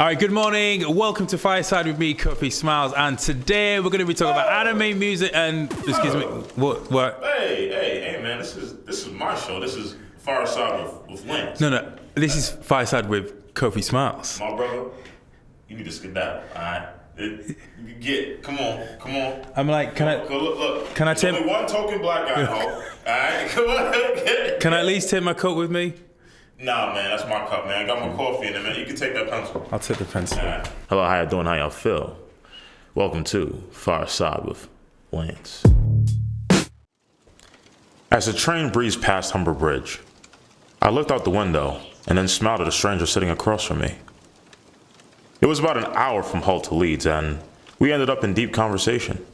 All right, good morning. Welcome to Fireside with me, Kofi Smiles, and today we're going to be talking about anime music and excuse me, what? Hey, man, this is my show. This is Fireside with Lance. No, this is Fireside with Kofi Smiles. My brother, you need to skedaddle, all right? Come on. I'm like, Look. Can I take only one token black guy, all right? Come on. Can I at least take my coat with me? Nah, man, that's my cup, man. I got my coffee in it, man. You can take that pencil. I'll take the pencil. Right. Hello, how you doing? How y'all feel? Welcome to Fireside with Lance. As the train breezed past Humber Bridge, I looked out the window and then smiled at a stranger sitting across from me. It was about an hour from Hull to Leeds, and we ended up in deep conversation.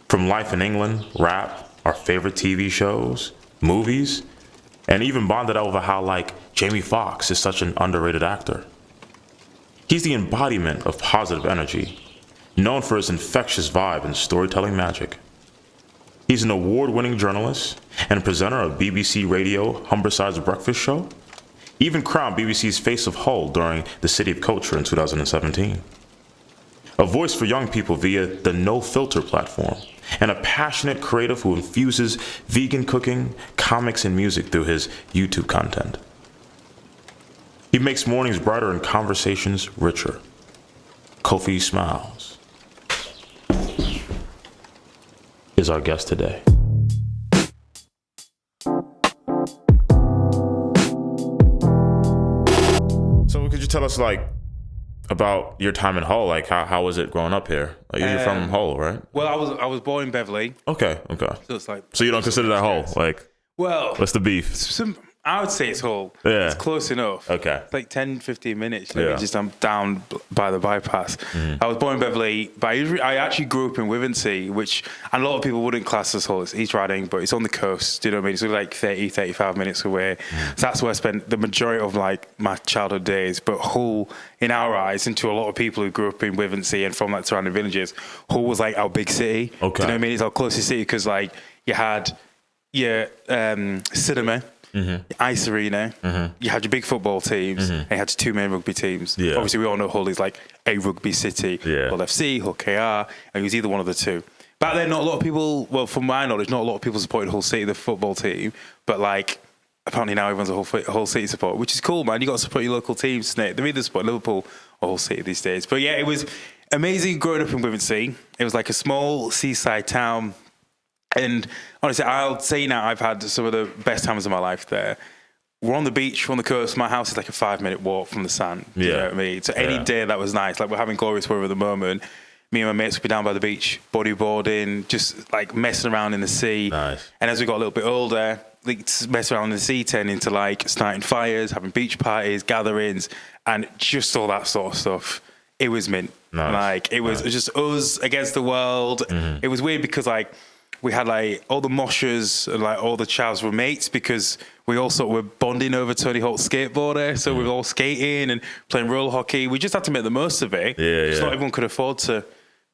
From life in England, rap, our favorite TV shows, movies, and even bonded over how, like, Jamie Foxx is such an underrated actor. He's the embodiment of positive energy, known for his infectious vibe and storytelling magic. He's an award-winning journalist and presenter of BBC Radio Humberside's breakfast show, even crowned BBC's Face of Hull during the City of Culture in 2017. A voice for young people via the No Filter platform, and a passionate creative who infuses vegan cooking, comics, and music through his YouTube content. He makes mornings brighter and conversations richer. Kofi Smiles is our guest today. So could you tell us, like, about your time in Hull? Like, how was it growing up here? Like, you're from Hull, right? Well, I was born in Beverley. Okay. So it's like. So you don't consider that Hull? Like, well, what's the beef? I would say it's Hull. Yeah. It's close enough. Okay. It's like 10, 15 minutes. Yeah. I'm down by the bypass. I was born in Beverley, but I actually grew up in Wivensey, which and a lot of people wouldn't class as Hull. It's East Riding, but it's on the coast. Do you know what I mean? It's like 30, 35 minutes away. So that's where I spent the majority of like my childhood days. But Hull, in our eyes, and to a lot of people who grew up in Wivensey and from like surrounding villages, Hull was like our big city. Okay. Do you know what I mean? It's our closest city because like you had your cinema. Ice arena, you had your big football teams, and you had your two main rugby teams. Yeah. Obviously, we all know Hull is like a rugby city, Hull FC, Hull KR, and it was either one of the two. Back then, not a lot of people, well, from my knowledge, not a lot of people supported Hull City, the football team, but like, apparently now everyone's a Hull City support, which is cool, man. You got to support your local teams. They're either support Liverpool or Hull City these days. But yeah, it was amazing growing up in Wivensey. It was like a small seaside town. And honestly, I'll say now I've had some of the best times of my life there. We're on the beach, we're on the coast. My house is like a 5-minute walk from the sand. You know what I mean? So any day that was nice. Like we're having glorious weather at the moment. Me and my mates would be down by the beach, bodyboarding, just like messing around in the sea. Nice. And as we got a little bit older, like messing around in the sea turned into like starting fires, having beach parties, gatherings, and just all that sort of stuff. It was mint. Nice. Like it was just us against the world. It was weird because like, we had like all the moshers and like all the chavs were mates because we all sort of were bonding over Tony Hawk's skateboarder. So we were all skating and playing roller hockey. We just had to make the most of it. Yeah. Not everyone could afford to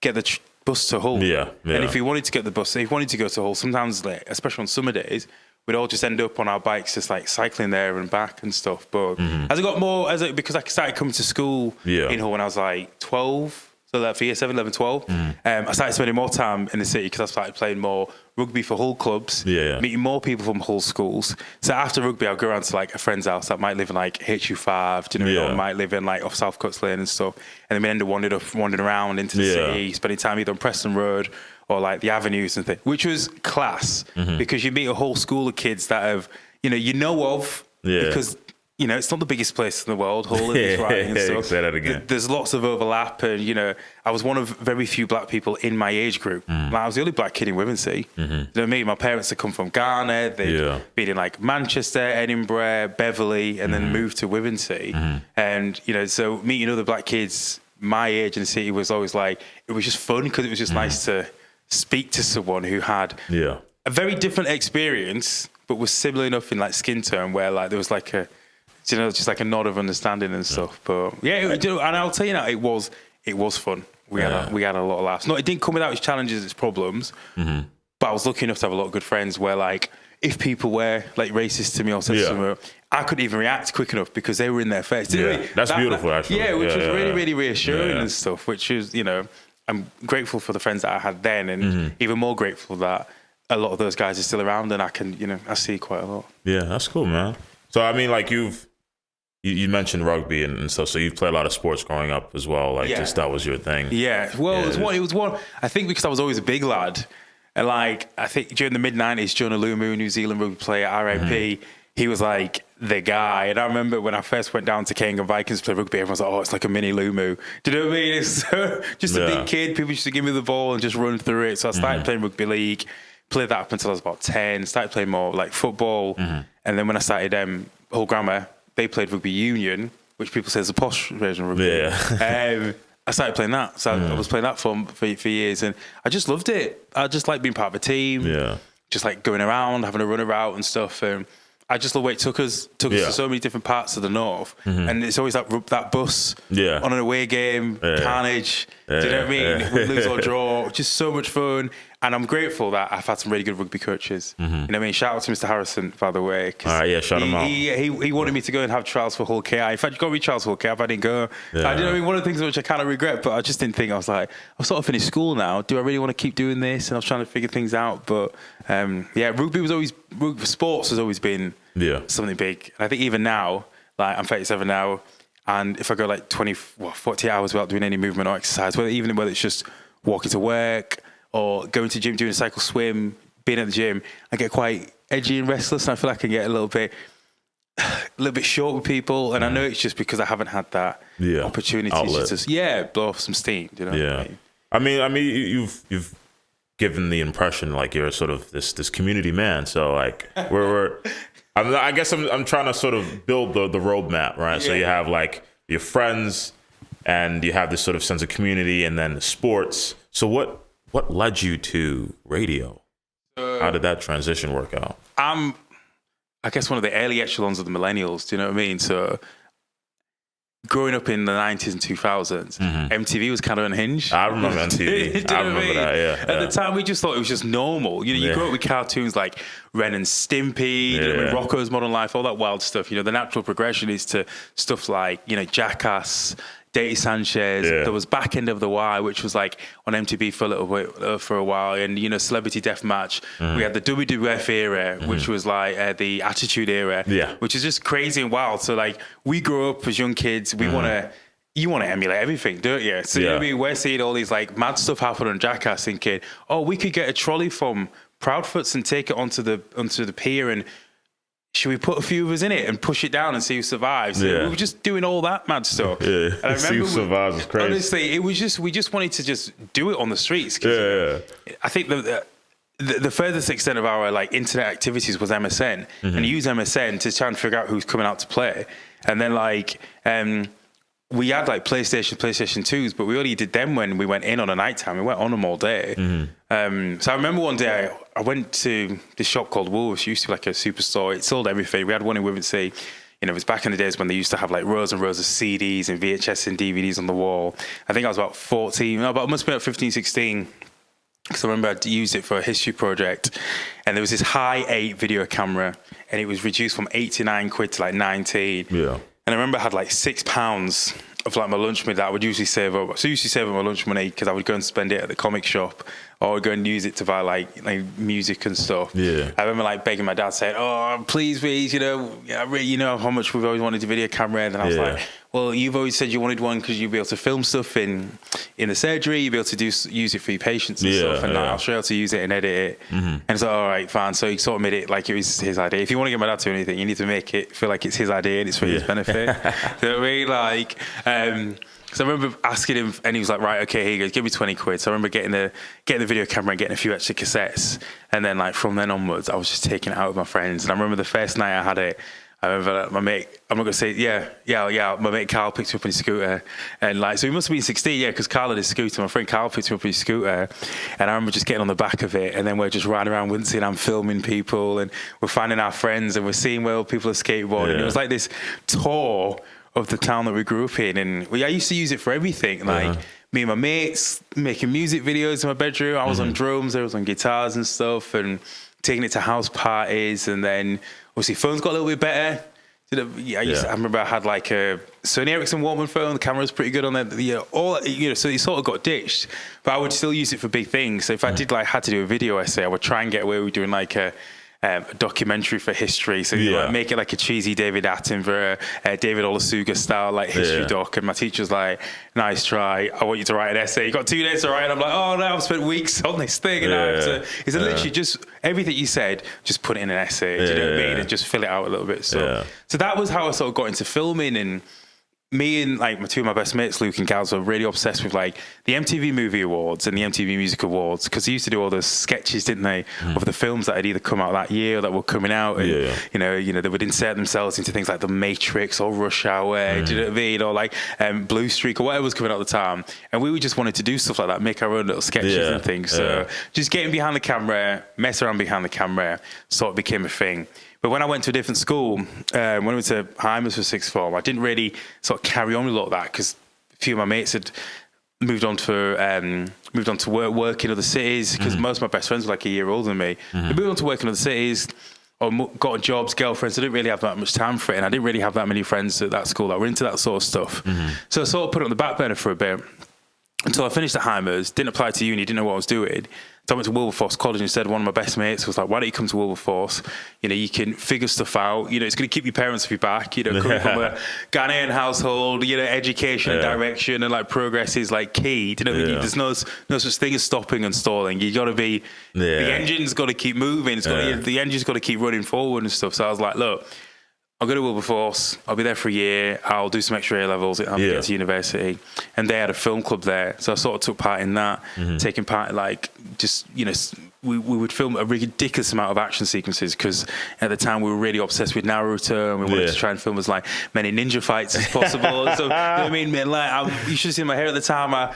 get the bus to Hull. Yeah. And if you wanted to get the bus, if you wanted to go to Hull, sometimes, like, especially on summer days, we'd all just end up on our bikes, just like cycling there and back and stuff. But as I got more, because I started coming to school in Hull when I was like 12. So that for year 7, 11, 12, I started spending more time in the city because I started playing more rugby for Hull clubs, meeting more people from Hull schools. So after rugby, I'd go around to like a friend's house that might live in like HU5, do you know, or might live in like off South Cuts Lane and stuff. And then we ended up wandering around into the city, spending time either on Preston Road or like the avenues and things, which was class because you meet a whole school of kids that have, you know of because it's not the biggest place in the world, Hull, and stuff. Say that again. There's lots of overlap, and I was one of very few black people in my age group. Like, I was the only black kid in Wivensey. You know what I mean? My parents had come from Ghana. They'd been in like Manchester, Edinburgh, Beverley, and then moved to Wivensey. And so meeting other black kids my age in the city was always like, it was just fun because it was just nice to speak to someone who had a very different experience, but was similar enough in like skin tone where like there was like just like a nod of understanding and stuff. But and I'll tell you now, it was fun. We had a lot of laughs. No, it didn't come without its challenges, its problems. But I was lucky enough to have a lot of good friends where like if people were like racist to me or said something, I couldn't even react quick enough because they were in their face. That's beautiful, actually. Yeah, which was really, really reassuring and stuff, which is, you know, I'm grateful for the friends that I had then, and even more grateful that a lot of those guys are still around, and I can, you know, I see quite a lot. Yeah, that's cool, man. So, I mean, like you mentioned rugby and stuff, so you've played a lot of sports growing up as well, like just that was your thing. Yeah, well, it was one, I think because I was always a big lad, and like, I think during the mid-90s, Jonah Lumu, New Zealand rugby player, RIP, he was like the guy. And I remember when I first went down to King and Vikings to play rugby, everyone was like, oh, it's like a mini Lumu. Do you know what I mean? It's just a big kid. People used to give me the ball and just run through it. So I started playing rugby league, played that up until I was about 10, started playing more like football. And then when I started Hull Grammar, they played rugby union, which people say is a posh version of rugby. I started playing that. So I was playing that for years, and I just loved it. I just like being part of a team, just like going around, having a run around and stuff. I just love where it took us to so many different parts of the north, and it's always that bus on an away game, carnage. Do you know what I mean? We lose or draw, just so much fun. And I'm grateful that I've had some really good rugby coaches. You know what I mean? Shout out to Mr. Harrison, by the way. Shout him out. He wanted me to go and have trials for Hull KI. In fact, you got to read trials for Hull KI if I didn't go. You know what I mean? One of the things which I kind of regret, but I just didn't think, I was like, I've sort of finished school now. Do I really want to keep doing this? And I was trying to figure things out. But sports has always been something big. And I think even now, like I'm 37 now, and if I go like 40 hours without doing any movement or exercise, whether it's just walking to work or going to the gym, doing a cycle swim, being at the gym, I get quite edgy and restless, and I feel like I can get a little bit short with people, and I know it's just because I haven't had that opportunity to just blow off some steam. You know? I mean, you've given the impression like you're sort of this community man. So like I guess I'm trying to sort of build the roadmap, right? So you have like your friends, and you have this sort of sense of community, and then sports. So what led you to radio? How did that transition work out? I'm, I guess, one of the early echelons of the millennials. Do you know what I mean? So growing up in the 90s and 2000s, MTV was kind of unhinged. I remember MTV. I remember that, At the time, we just thought it was just normal. You know, you grew up with cartoons like Ren and Stimpy, Rocko's Modern Life, all that wild stuff. You know, the natural progression is to stuff like, you know, Jackass, Dirty Sanchez. There was Back End of the Y, which was like on MTV for a little bit, for a while, and you know, Celebrity Deathmatch. We had the WWF era, which was like the Attitude era, which is just crazy and wild. So like, we grew up as young kids. We you want to emulate everything, don't you? So you know what I mean? We're seeing all these like mad stuff happen on Jackass, thinking, oh, we could get a trolley from Proudfoots and take it onto the pier, and should we put a few of us in it and push it down and see who survives? We were just doing all that mad stuff. And I remember see who survives is crazy. Honestly, it was just, we just wanted to just do it on the streets. I think the furthest extent of our like internet activities was MSN, and you use MSN to try and figure out who's coming out to play. And then like, we had like PlayStation 2s, but we only did them when we went in on a night time. We went on them all day. So I remember one day I went to this shop called Woolworths. It used to be like a superstore. It sold everything. We had one in Wivensea. You know, it was back in the days when they used to have like rows and rows of CDs and VHS and DVDs on the wall. I think I was about 14. No, but I must have been about 15, 16. Because I remember I'd used it for a history project. And there was this high 8 video camera, and it was reduced from 89 quid to like 19. And I remember I had like £6 of like my lunch money that I would usually save up. So I usually save up my lunch money because I would go and spend it at the comic shop, or I would go and use it to buy like music and stuff. I remember like begging my dad, saying, "Oh, please, you know, you know how much we've always wanted a video camera." And I was like, "Well, you've always said you wanted one because you'd be able to film stuff in the surgery. You'd be able to use it for your patients and stuff. And like, I'll show you how to use it and edit it." And it's like, all right, fine. So he sort of made it like it was his idea. If you want to get my dad to do anything, you need to make it feel like it's his idea and it's for his benefit. So we like. So I remember asking him, and he was like, "Right, okay, here you go, give me 20 quid." So I remember getting the video camera and getting a few extra cassettes, and then like from then onwards, I was just taking it out with my friends. And I remember the first night I had it, I remember my mate, I'm not gonna say, my mate Carl picked me up on his scooter, and like, so he must have been 16, because Carl had his scooter. My friend Carl picked me up on his scooter, and I remember just getting on the back of it, and then we're just riding around Windsor, and I'm filming people, and we're finding our friends, and we're seeing where people are skateboarding. And it was like this tour of the town that we grew up in, and I used to use it for everything. Like me and my mates making music videos in my bedroom. I was on drums, I was on guitars and stuff, and taking it to house parties, and then obviously phones got a little bit better. I remember I had like a Sony Ericsson Walkman phone. The camera was pretty good on that. So it sort of got ditched, but I would still use it for big things. So if I did had to do a video essay, I would try and get away with doing like a documentary for history. So make it like a cheesy David Attenborough, David Olusoga style like history doc. And my teacher's like, "Nice try. I want you to write an essay. You got 2 days to write." And I'm like, "Oh no, I've spent weeks on this thing." And it's literally just everything you said, just put it in an essay. Do you know what I mean? And just fill it out a little bit. So that was how I sort of got into filming. And me and like two of my best mates, Luke and Gaz, were really obsessed with like the MTV Movie Awards and the MTV Music Awards, because they used to do all those sketches, didn't they, of the films that had either come out that year or that were coming out, and you know they would insert themselves into things like The Matrix or Rush Hour, do you know what I mean, or like Blue Streak or whatever was coming out at the time, and we just wanted to do stuff like that, make our own little sketches and things. So just getting behind the camera, mess around behind the camera, sort of became a thing. But when I went to a different school, when I went to Humberside for sixth form, I didn't really sort of carry on with a lot of that, because a few of my mates had moved on to work in other cities, because most of my best friends were like a year older than me. They moved on to work in other cities, or got jobs, girlfriends. I didn't really have that much time for it, and I didn't really have that many friends at that school that were into that sort of stuff. So I sort of put it on the back burner for a bit until I finished at Humberside, didn't apply to uni, didn't know what I was doing. So I went to Wilberforce College instead. One of my best mates was like, "Why don't you come to Wilberforce? You know, you can figure stuff out. You know, it's going to keep your parents off your back. You know, coming from a Ghanaian household, you know, education and direction and like progress is like key. You know, there's no such thing as stopping and stalling. You got to be, the engine's got to keep moving. The engine's got to keep running forward and stuff." So I was like, "Look, I'll go to Wilberforce. I'll be there for a year. I'll do some extra A-levels. I'll get to university." And they had a film club there. So I sort of took part in that, taking part in like, just, you know, we would film a ridiculous amount of action sequences, because at the time we were really obsessed with Naruto, and we wanted to try and film as like many ninja fights as possible. So, you know what I mean? Like, you should have seen my hair at the time.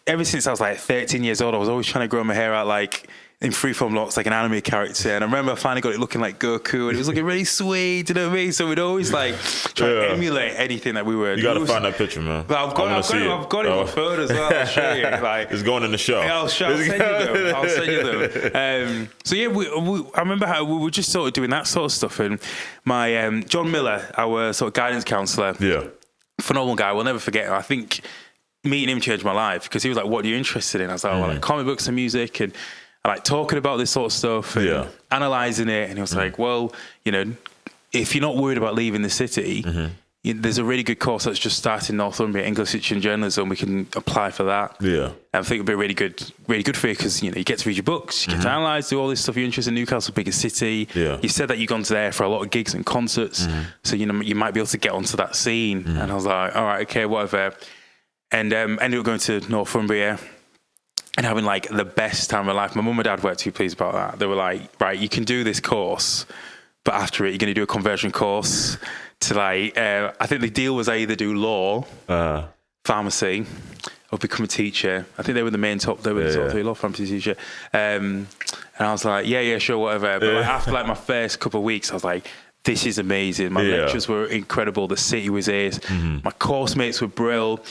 Ever since I was like 13 years old, I was always trying to grow my hair out like in freeform locks, like an anime character. And I remember I finally got it looking like Goku, and it was looking really sweet, you know what I mean? So we'd always like try to emulate anything that we were. You got to find that picture, man. But I've got it on my phone as well. I'll show you. Like, it's going in the show. I'll send you them. So yeah, I remember how we were just sort of doing that sort of stuff. And my John Miller, our sort of guidance counsellor, phenomenal guy. We'll never forget him. I think meeting him changed my life, because he was like, "What are you interested in?" I was like, "Well, like comic books and music," and I like talking about this sort of stuff and analysing it. And he was like, "Well, you know, if you're not worried about leaving the city, there's a really good course that's just started in Northumbria, English Literature and Journalism. We can apply for that." And I think it'd be really good for you, because, you know, you get to read your books, you get to analyse, do all this stuff. You're interested in Newcastle, bigger city. You said that you've gone to there for a lot of gigs and concerts, so, you know, you might be able to get onto that scene. And I was like, all right, okay, whatever. And ended up going to Northumbria and having like the best time of my life. My mum and dad weren't too pleased about that. They were like, "Right, you can do this course, but after it, you're going to do a conversion course to like, I think the deal was I either do law, pharmacy, or become a teacher." I think they were the main top. They were the top three: law, pharmacy, teacher. And I was like, yeah, sure, whatever. But like, after like my first couple of weeks, I was like, this is amazing. My lectures were incredible. The city was ace. My course mates were brill.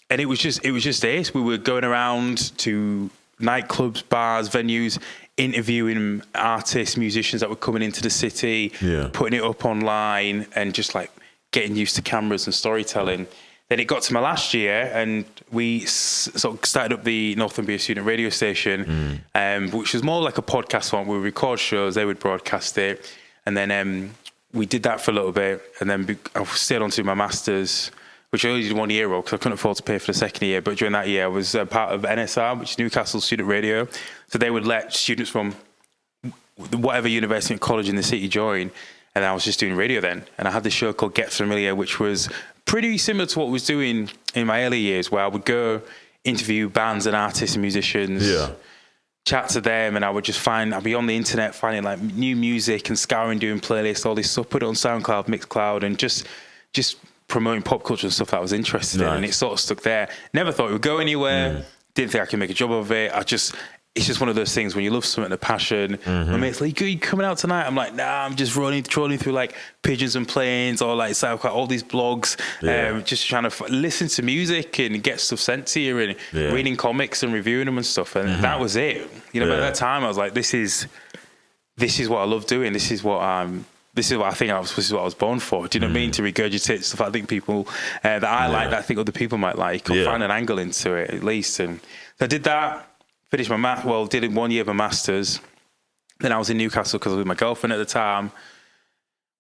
And it was just ace. We were going around to nightclubs, bars, venues, interviewing artists, musicians that were coming into the city, putting it up online, and just like getting used to cameras and storytelling. Then it got to my last year, and we sort of started up the Northumbria Student Radio Station, which was more like a podcast one. We would record shows, they would broadcast it. And then we did that for a little bit, and then I stayed on to my master's, which I only did 1 year because I couldn't afford to pay for the second year. But during that year, I was part of NSR, which is Newcastle Student Radio. So they would let students from whatever university and college in the city join. And I was just doing radio then. And I had this show called Get Familiar, which was pretty similar to what I was doing in my early years, where I would go interview bands and artists and musicians, chat to them, and I would just I'd be on the internet finding like new music and scouring, doing playlists, all this stuff, put it on SoundCloud, Mixcloud, and just promoting pop culture and stuff that I was interested in. And it sort of stuck there. Never thought it would go anywhere. Didn't think I could make a job of it. It's just one of those things when you love something, a passion. My mate's like, "You coming out tonight?" I'm like, "Nah, I'm just trolling through like Pigeons and Planes or like SoundCloud, all these blogs, just trying to listen to music and get stuff sent to you, and reading comics and reviewing them and stuff." And that was it. You know, by that time I was like, this is this is what I love doing. This is what this is what I was born for. Do you know what I mean? To regurgitate stuff I think people that I like, that I think other people might like, or find an angle into it at least. And so I did that. Finished my did it 1 year of my masters. Then I was in Newcastle because I was with my girlfriend at the time,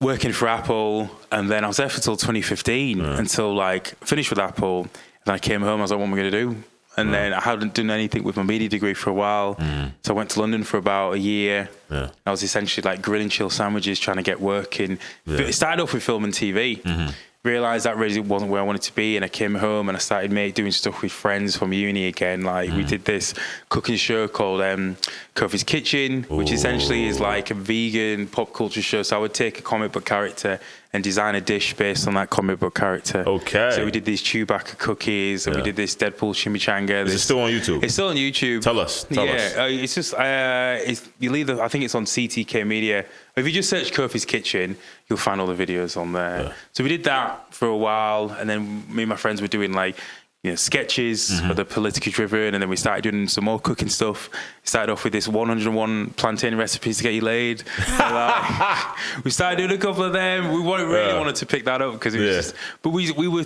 working for Apple, and then I was there till 2015 until like finished with Apple. And then I came home. I was like, what am I going to do? And then I hadn't done anything with my media degree for a while. So I went to London for about a year. I was essentially like grilling chill sandwiches, trying to get work in. It started off with film and TV. Realised that really wasn't where I wanted to be, and I came home and I started doing stuff with friends from uni again. Like we did this cooking show called Kofi's Kitchen, which essentially is like a vegan pop culture show. So I would take a comic book character and design a dish based on that comic book character. Okay. So we did these Chewbacca cookies, and we did this Deadpool chimichanga. Is it still on YouTube? It's still on YouTube. Tell us. It's just I think it's on CTK Media. If you just search Kofi's Kitchen, you'll find all the videos on there. So we did that for a while, and then me and my friends were doing like, sketches for the politically driven, and then we started doing some more cooking stuff. We started off with this 101 plantain recipes to get you laid. We started doing a couple of them. We really wanted to pick that up because it was just, but we were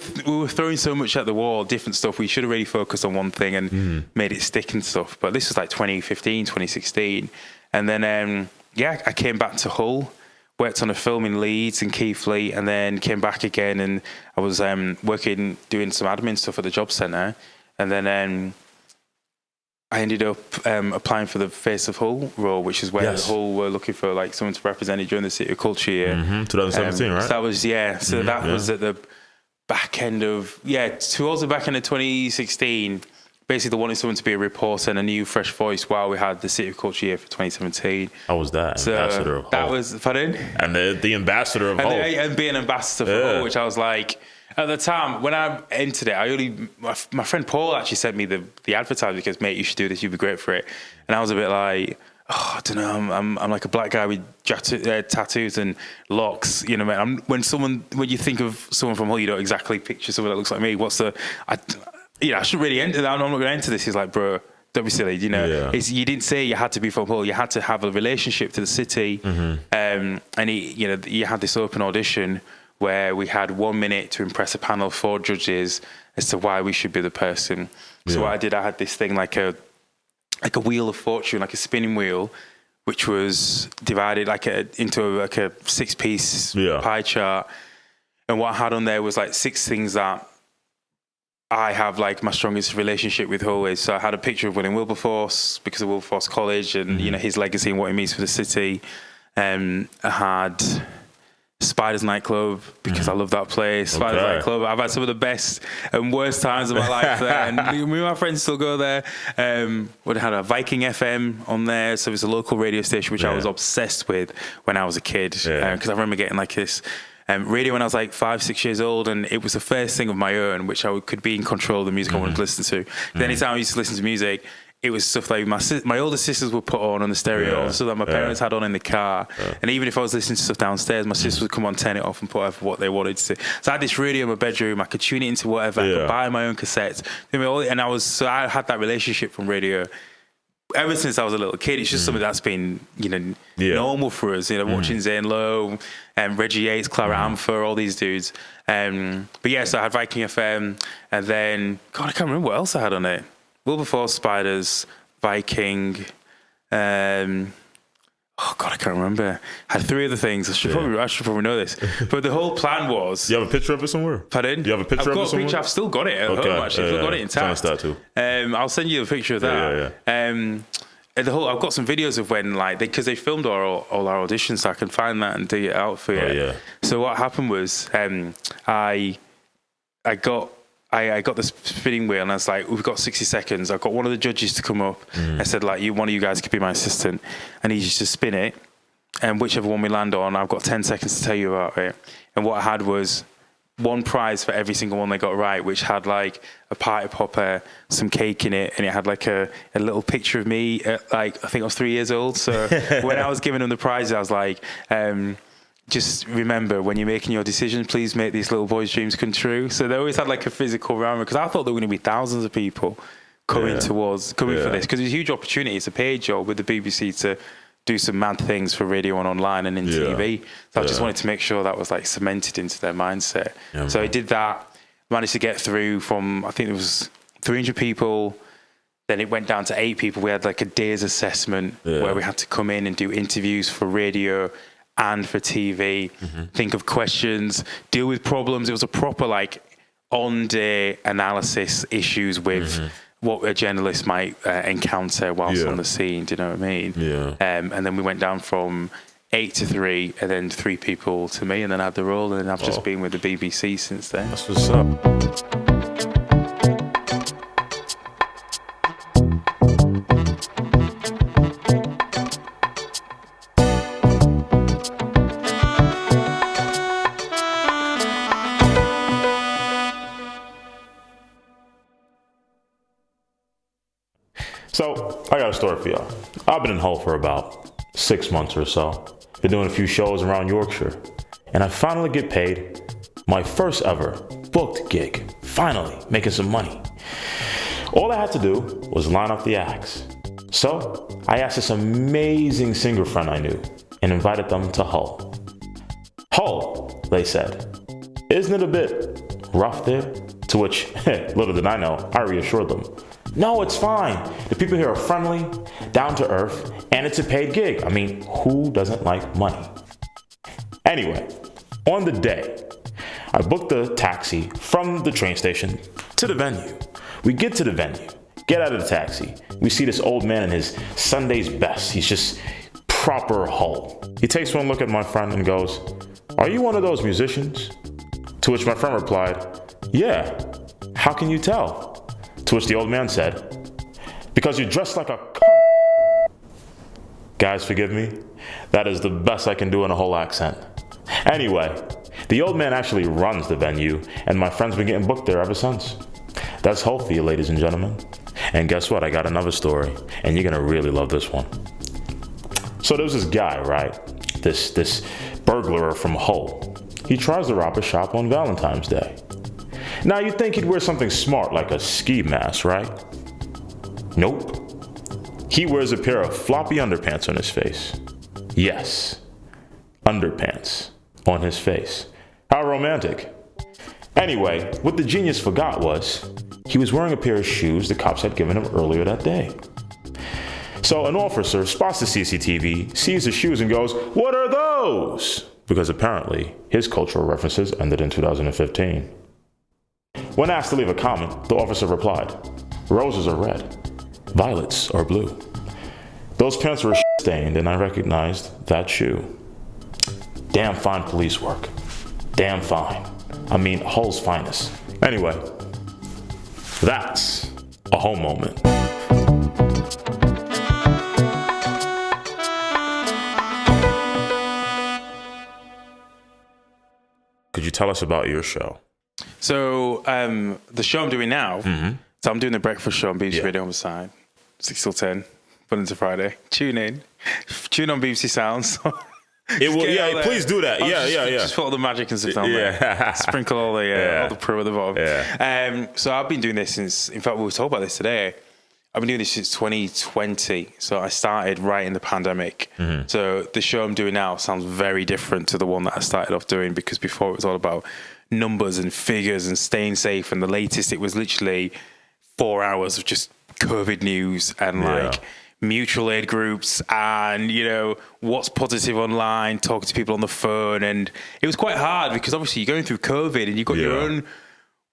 throwing so much at the wall, different stuff. We should have really focused on one thing and made it stick and stuff. But this was like 2015, 2016, and then I came back to Hull. Worked on a film in Leeds and Keighley, and then came back again, and I was working, doing some admin stuff at the job centre, and then I ended up applying for the Face of Hull role, which is where Hull were looking for like someone to represent it during the City of Culture year. 2017, right? So that was So that was at the back end of towards the back end of 2016. Basically, they wanted someone to be a reporter and a new, fresh voice while we had the City of Culture year for 2017. I was that ambassador of Hull. That was, pardon? And the ambassador of Hull. And being an ambassador for Hull, which I was like, at the time, when I entered it, my friend Paul actually sent me the advertisement because, mate, you should do this, you'd be great for it. And I was a bit like, I don't know, I'm like a black guy with tattoos and locks, man. When you think of someone from Hull, you don't exactly picture someone that looks like me. I shouldn't really enter that. I'm not going to enter this. He's like, bro, don't be silly. You didn't say you had to be from Hull. You had to have a relationship to the city. And you had this open audition where we had 1 minute to impress a panel of 4 judges as to why we should be the person. So what I did, I had this thing like a wheel of fortune, like a spinning wheel, which was divided into a 6-piece pie chart. And what I had on there was like 6 things that I have like my strongest relationship with Hull is. So I had a picture of William Wilberforce because of Wilberforce College and his legacy and what it means for the city. I had Spiders nightclub because I love that place. Spiders nightclub. I've had some of the best and worst times of my life there, and me and my friends still go there. We had a Viking FM on there, so it's a local radio station which I was obsessed with when I was a kid because I remember getting like this. Radio when I was like 5-6 years old, and it was the first thing of my own which I could be in control of the music I wanted to listen to. Then anytime I used to listen to music, it was stuff like my older sisters would put on the stereo, so that my parents had on in the car. And even if I was listening to stuff downstairs, my sisters would come on, turn it off, and put over what they wanted to. So I had this radio in my bedroom. I could tune it into whatever. I could buy my own cassettes. And I had that relationship from radio ever since I was a little kid. It's just something that's been, normal for us. Watching Zane Lowe and Reggie Yates, Clara Amfer, all these dudes. So I had Viking FM, and then I can't remember what else I had on it. Wilberforce, Spiders, Viking. I can't remember. I had 3 other things. I should probably know this. But the whole plan was. Do you have a picture of it somewhere? Pardon? Do you have a picture of it somewhere? I've still got it at home, actually. I've still got it intact. That too. I'll send you a picture of that. And I've got some videos of when, because they filmed all our auditions, so I can find that and dig it out for you. So what happened was, I got the spinning wheel, and I was like, we've got 60 seconds. I got one of the judges to come up. I said, one of you guys could be my assistant. And he used to spin it, and whichever one we land on, I've got 10 seconds to tell you about it. And what I had was one prize for every single one they got right, which had like a party popper, some cake in it, and it had like a little picture of me at, I think I was 3 years old. So when I was giving them the prizes, I was like, just remember, when you're making your decisions, please make these little boys' dreams come true. So they always had like a physical round, because I thought there were going to be thousands of people coming for this, because it's a huge opportunity. It's a paid job with the BBC to do some mad things for radio and online and in TV. So I just wanted to make sure that was like cemented into their mindset. Yeah, so I did that, managed to get through from, I think it was 300 people. Then it went down to 8 people. We had like a day's assessment where we had to come in and do interviews for radio and for TV, think of questions, deal with problems. It was a proper like on-day analysis issues with what a journalist might encounter whilst on the scene. Do you know what I mean? Yeah. And then we went down from 8 to 3, and then 3 people to me, and then I had the role, and then I've just been with the BBC since then. That's what's up. So, I got a story for y'all. I've been in Hull for about 6 months or so. Been doing a few shows around Yorkshire. And I finally get paid my first ever booked gig. Finally, making some money. All I had to do was line up the acts. So, I asked this amazing singer friend I knew and invited them to Hull. Hull, they said. Isn't it a bit rough there? To which, little did I know, I reassured them. No, it's fine. The people here are friendly, down to earth, and it's a paid gig. I mean, who doesn't like money? Anyway, on the day, I booked a taxi from the train station to the venue. We get to the venue, get out of the taxi. We see this old man in his Sunday's best. He's just proper Hull. He takes one look at my friend and goes, "Are you one of those musicians?" To which my friend replied, "Yeah, how can you tell?" To which the old man said, "Because you're dressed like a cunt." Guys, forgive me. That is the best I can do in a whole accent. Anyway, the old man actually runs the venue, and my friend's been getting booked there ever since. That's Hull for you, ladies and gentlemen. And guess what? I got another story, and you're gonna really love this one. So there's this guy, right? This burglar from Hull. He tries to rob a shop on Valentine's Day. Now, you'd think he'd wear something smart like a ski mask, right? Nope. He wears a pair of floppy underpants on his face. Yes, underpants on his face. How romantic. Anyway, what the genius forgot was he was wearing a pair of shoes the cops had given him earlier that day. So an officer spots the CCTV, sees the shoes and goes, "What are those?" Because apparently his cultural references ended in 2015. When asked to leave a comment, the officer replied, "Roses are red, violets are blue." Those pants were stained, and I recognized that shoe. Damn fine police work. Damn fine. I mean, Hull's finest. Anyway, that's a Hull moment. Could you tell us about your show? So the show I'm doing now, so I'm doing the breakfast show on BBC Radio Humberside, 6 till 10, Monday to Friday. Tune in. Tune on BBC Sounds. It will, please do that. Just put all the magic and stuff down there. Sprinkle all the pro at the bottom. So I've been doing this since, in fact, we were talking about this today. I've been doing this since 2020. So I started right in the pandemic. So the show I'm doing now sounds very different to the one that I started off doing, because before it was all about numbers and figures and staying safe. And the latest, it was literally 4 hours of just COVID news and like mutual aid groups and, you know, what's positive online, talking to people on the phone. And it was quite hard because obviously you're going through COVID and you've got your own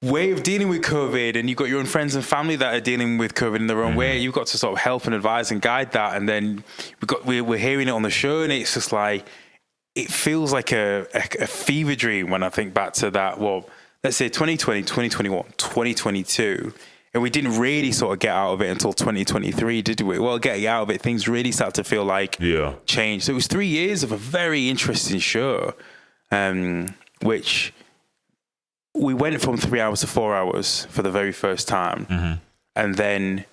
way of dealing with COVID, and you've got your own friends and family that are dealing with COVID in their own way. You've got to sort of help and advise and guide that. And then we're hearing it on the show, and it's just like, it feels like a fever dream when I think back to that. Well, let's say 2020, 2021, 2022. And we didn't really sort of get out of it until 2023, did we? Well, getting out of it, things really start to feel like change. So it was 3 years of a very interesting show, which we went from 3 hours to 4 hours for the very first time. And then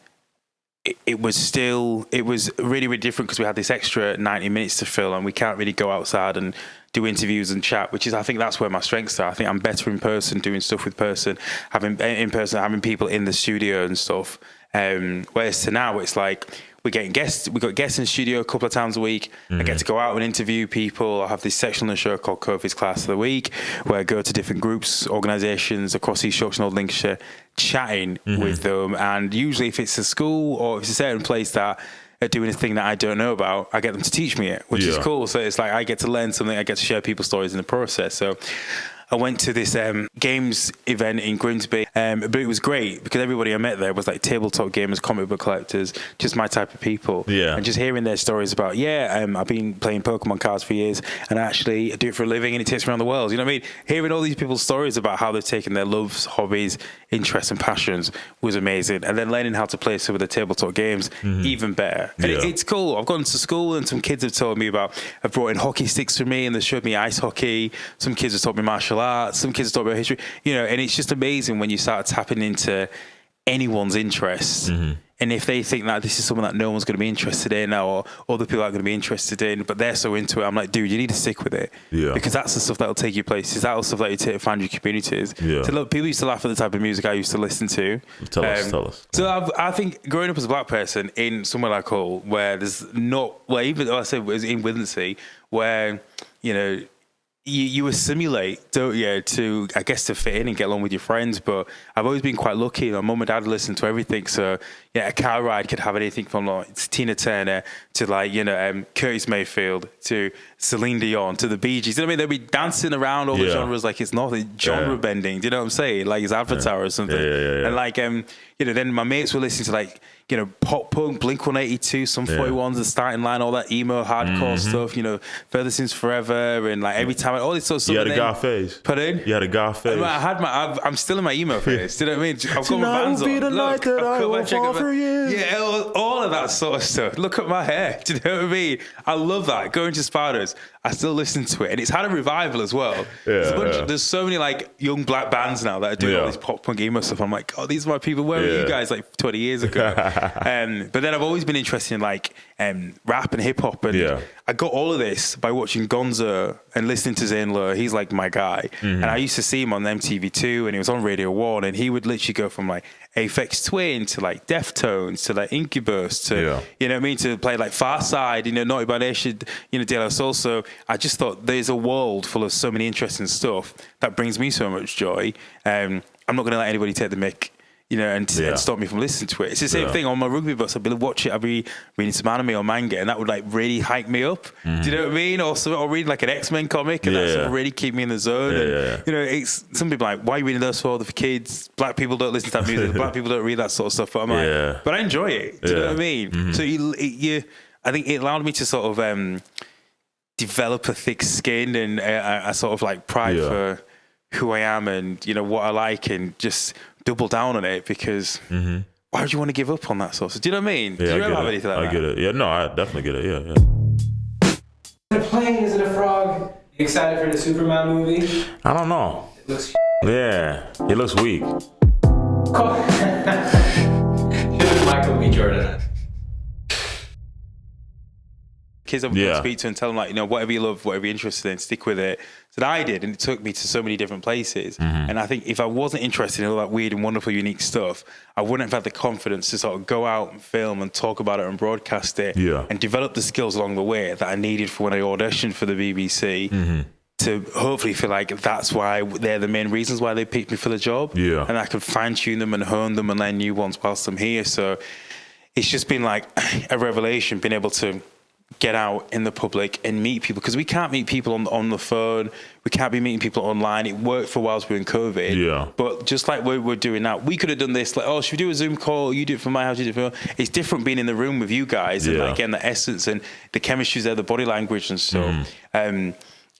it was really, really different because we had this extra 90 minutes to fill, and we can't really go outside and do interviews and chat, which is, I think that's where my strengths are. I think I'm better in person, doing stuff with having people in the studio and stuff. Whereas to now, it's like we got guests in the studio a couple of times a week. I get to go out and interview people. I have this section on the show called Kofi's Class of the Week, where I go to different groups, organisations across East Yorkshire and Old Lincolnshire, chatting with them. And usually if it's a school or if it's a certain place that are doing a thing that I don't know about, I get them to teach me it, which is cool. So it's like I get to learn something, I get to share people's stories in the process. So I went to this games event in Grimsby, but it was great because everybody I met there was like tabletop gamers, comic book collectors, just my type of people. Yeah. And just hearing their stories about, I've been playing Pokemon cards for years and actually I do it for a living and it takes me around the world. You know what I mean? Hearing all these people's stories about how they've taken their loves, hobbies, interests and passions was amazing. And then learning how to play some of the tabletop games, even better. And it's cool. I've gone to school and some kids have told me have brought in hockey sticks for me and they showed me ice hockey. Some kids have taught me martial arts. Some kids have taught me about history. And it's just amazing when you start tapping into anyone's interests. And if they think that this is something that no one's going to be interested in or other people aren't going to be interested in, but they're so into it, I'm like, dude, you need to stick with it. Yeah. Because that's the stuff that will take you places. That's the stuff that you take to find your communities. Yeah. So look, people used to laugh at the type of music I used to listen to. Tell us. So I think growing up as a black person in somewhere like Hull, where there's not, even though I said it was in Withensea, where, you assimilate, don't you, to, I guess, to fit in and get along with your friends. But I've always been quite lucky. My mum and dad listen to everything. So, a car ride could have anything from like Tina Turner to Curtis Mayfield to Celine Dion to the Bee Gees. You know what I mean? They'll be dancing around all the genres like it's nothing, genre bending. Do you know what I'm saying? Like it's Avatar or something. And then my mates were listening to pop punk, Blink-182, some 41s, the starting line, all that emo, hardcore stuff, Further Since Forever, and like every time, all this sort of stuff. You had a goth phase. Pardon? You had a goth phase. I'm still in my emo phase. Do you know what I mean? I've got my Tonight bands will be the on. night that I will fall for you. Yeah, all of that sort of stuff. Look at my hair. Do you know what I mean? I love that. Going to Spartans, I still listen to it. And it's had a revival as well. There's so many like young black bands now that are doing all this pop punk emo stuff. I'm like, oh, these are my people. Where were you guys like 20 years ago? But then I've always been interested in like rap and hip hop, and I got all of this by watching Gonzo and listening to Zane Lowe. He's like my guy, and I used to see him on MTV2, and he was on Radio 1, and he would literally go from like Aphex Twin to like Deftones to like Incubus to you know what I mean, to play like Farside, Naughty by Nature, De La Soul. So I just thought there's a world full of so many interesting stuff that brings me so much joy. I'm not going to let anybody take the mick. And stop me from listening to it. It's the same thing on my rugby bus. I'd be watching it. I'd be reading some anime or manga, and that would like really hype me up. Do you know what I mean? Or read like an X-Men comic, and that really keep me in the zone. It's some people are like, why are you reading those for? They're for kids. Black people don't listen to that music. Black people don't read that sort of stuff. But I'm like, but I enjoy it. Do you know what I mean? So I think it allowed me to sort of develop a thick skin and a sort of like pride for who I am and what I like, and just double down on it, because why would you want to give up on that sort of? Do you know what I mean? Do you ever have anything like that? I get it. Yeah, no, I definitely get it. Yeah. Is it a plane? Is it a frog? You excited for the Superman movie? I don't know. It looks he looks weak. He looks Michael B. Jordan. Kids I'm going to speak to and tell them like, whatever you love, whatever you're interested in, stick with it. So I did, and it took me to so many different places. And I think if I wasn't interested in all that weird and wonderful, unique stuff, I wouldn't have had the confidence to sort of go out and film and talk about it and broadcast it and develop the skills along the way that I needed for when I auditioned for the BBC. To hopefully feel like that's why they're the main reasons why they picked me for the job. And I could fine tune them and hone them and learn new ones whilst I'm here. So it's just been like a revelation being able to get out in the public and meet people, because we can't meet people on the phone. We can't be meeting people online. It worked for whilst we were in COVID. But just like we're doing now, we could have done this like, oh, should we do a Zoom call? You do it from my house, you do it from your house. It's different being in the room with you guys and like, again, the essence and the chemistry's there, the body language and stuff.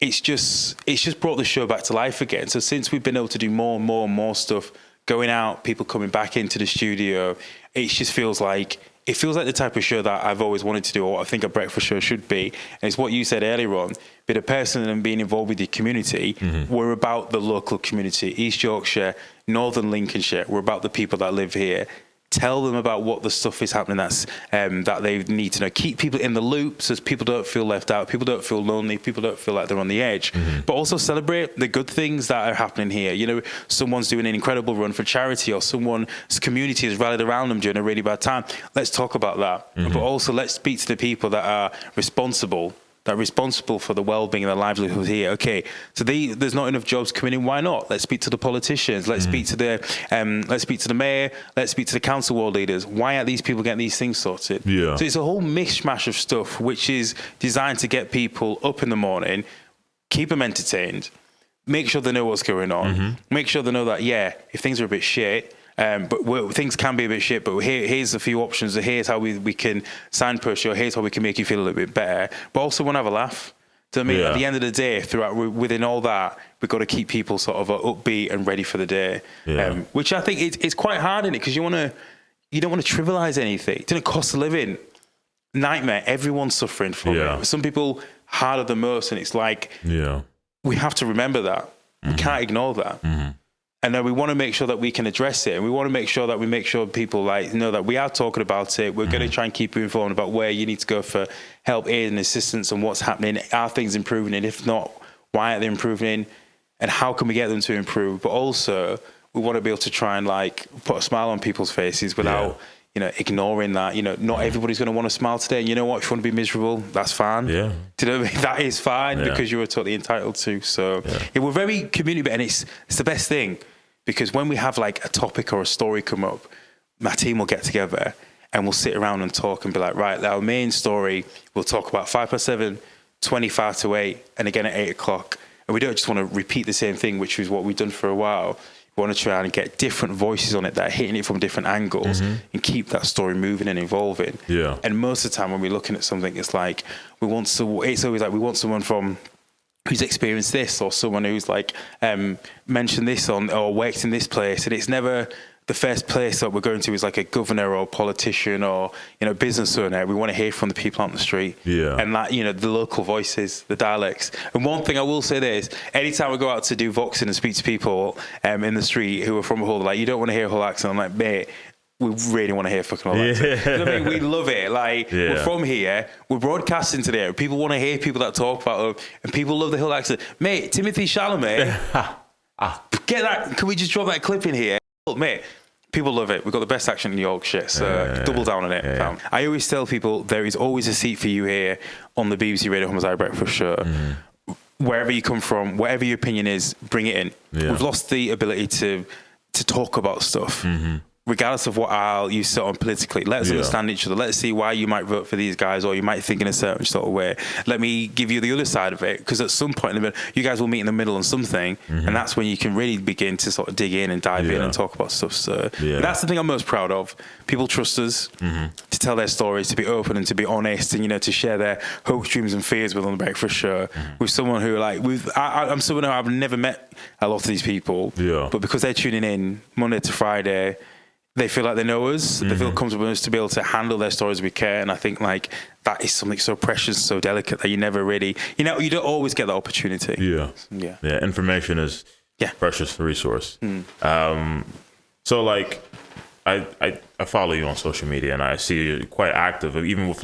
It's just brought the show back to life again. So since we've been able to do more and more stuff, going out, people coming back into the studio, it just feels like the type of show that I've always wanted to do, or I think a breakfast show should be. And it's what you said earlier on, being a person and being involved with the community. We're about the local community, East Yorkshire, Northern Lincolnshire. We're about the people that live here. Tell them about what the stuff is happening that they need to know. Keep people in the loop so people don't feel left out, people don't feel lonely, people don't feel like they're on the edge. But also celebrate the good things that are happening here. You know, someone's doing an incredible run for charity, or someone's community has rallied around them during a really bad time. Let's talk about that. But also let's speak to the people that are responsible for the well-being and the livelihood here. Okay, so there's not enough jobs coming in. Why not? Let's speak to the politicians. Let's speak to the mayor. Let's speak to the council ward leaders. Why aren't these people getting these things sorted? Yeah. So it's a whole mishmash of stuff which is designed to get people up in the morning, keep them entertained, make sure they know what's going on, make sure they know that if things are a bit shit. But things can be a bit shit, but here's a few options. Here's how we can signpost you. Here's how we can make you feel a little bit better. But also want to have a laugh. So I mean, at the end of the day, within all that, we've got to keep people sort of upbeat and ready for the day. Which I think it's quite hard in it, because you don't want to trivialize anything. It doesn't cost a living. Nightmare. Everyone's suffering from it. Some people harder than most, and it's like we have to remember that. We can't ignore that. And then we want to make sure that we can address it. And we want to make sure people know that we are talking about it. We're going to try and keep you informed about where you need to go for help, aid and assistance, and what's happening. Are things improving? And if not, why aren't they improving? And how can we get them to improve? But also, we want to be able to try and put a smile on people's faces without ignoring that. Not everybody's going to want to smile today. And you know what? If you want to be miserable, that's fine. Do you know what I mean? That is fine, because you were totally entitled to. So we're very community, and it's the best thing. Because when we have a topic or a story come up, my team will get together and we'll sit around and talk and be like, right, our main story, we'll talk about 7:05, 25 to 8, and again at 8 o'clock. And we don't just want to repeat the same thing, which is what we've done for a while. We want to try and get different voices on it that are hitting it from different angles and keep that story moving and evolving. And most of the time when we're looking at something, it's like, we want someone from who's experienced this, or someone who's mentioned this or worked in this place, and it's never the first place that we're going to is a governor or politician or business owner. We want to hear from the people on the street, and that the local voices, the dialects. And one thing I will say is, anytime I go out to do voxing and speak to people in the street who are from a Hull, you don't want to hear a Hull accent. I'm like, mate, we really want to hear fucking all that. You know what I mean? We love it. We're from here. We're broadcasting today. People want to hear people that talk about them, and people love the Hill accent. Mate, Timothy Chalamet, get that. Can we just drop that clip in here? Look, mate, people love it. We've got the best accent in Yorkshire, so double down on it. I always tell people there is always a seat for you here on the BBC Radio Humberside Breakfast Show. Wherever you come from, whatever your opinion is, bring it in. We've lost the ability to talk about stuff. Regardless of what aisle you sit on politically, let us understand each other. Let's see why you might vote for these guys, or you might think in a certain sort of way. Let me give you the other side of it, because at some point in the middle, you guys will meet in the middle on something, and that's when you can really begin to sort of dig in and dive in and talk about stuff. So that's the thing I'm most proud of. People trust us to tell their stories, to be open and to be honest, and to share their hopes, dreams, and fears with on the Breakfast Show. With someone who I'm someone who I've never met a lot of these people, but because they're tuning in Monday to Friday, they feel like they know us. They feel comfortable with us to be able to handle their stories with care. And I think that is something so precious, so delicate that you never really, you don't always get that opportunity. Information is precious resource. So I follow you on social media, and I see you're quite active, even with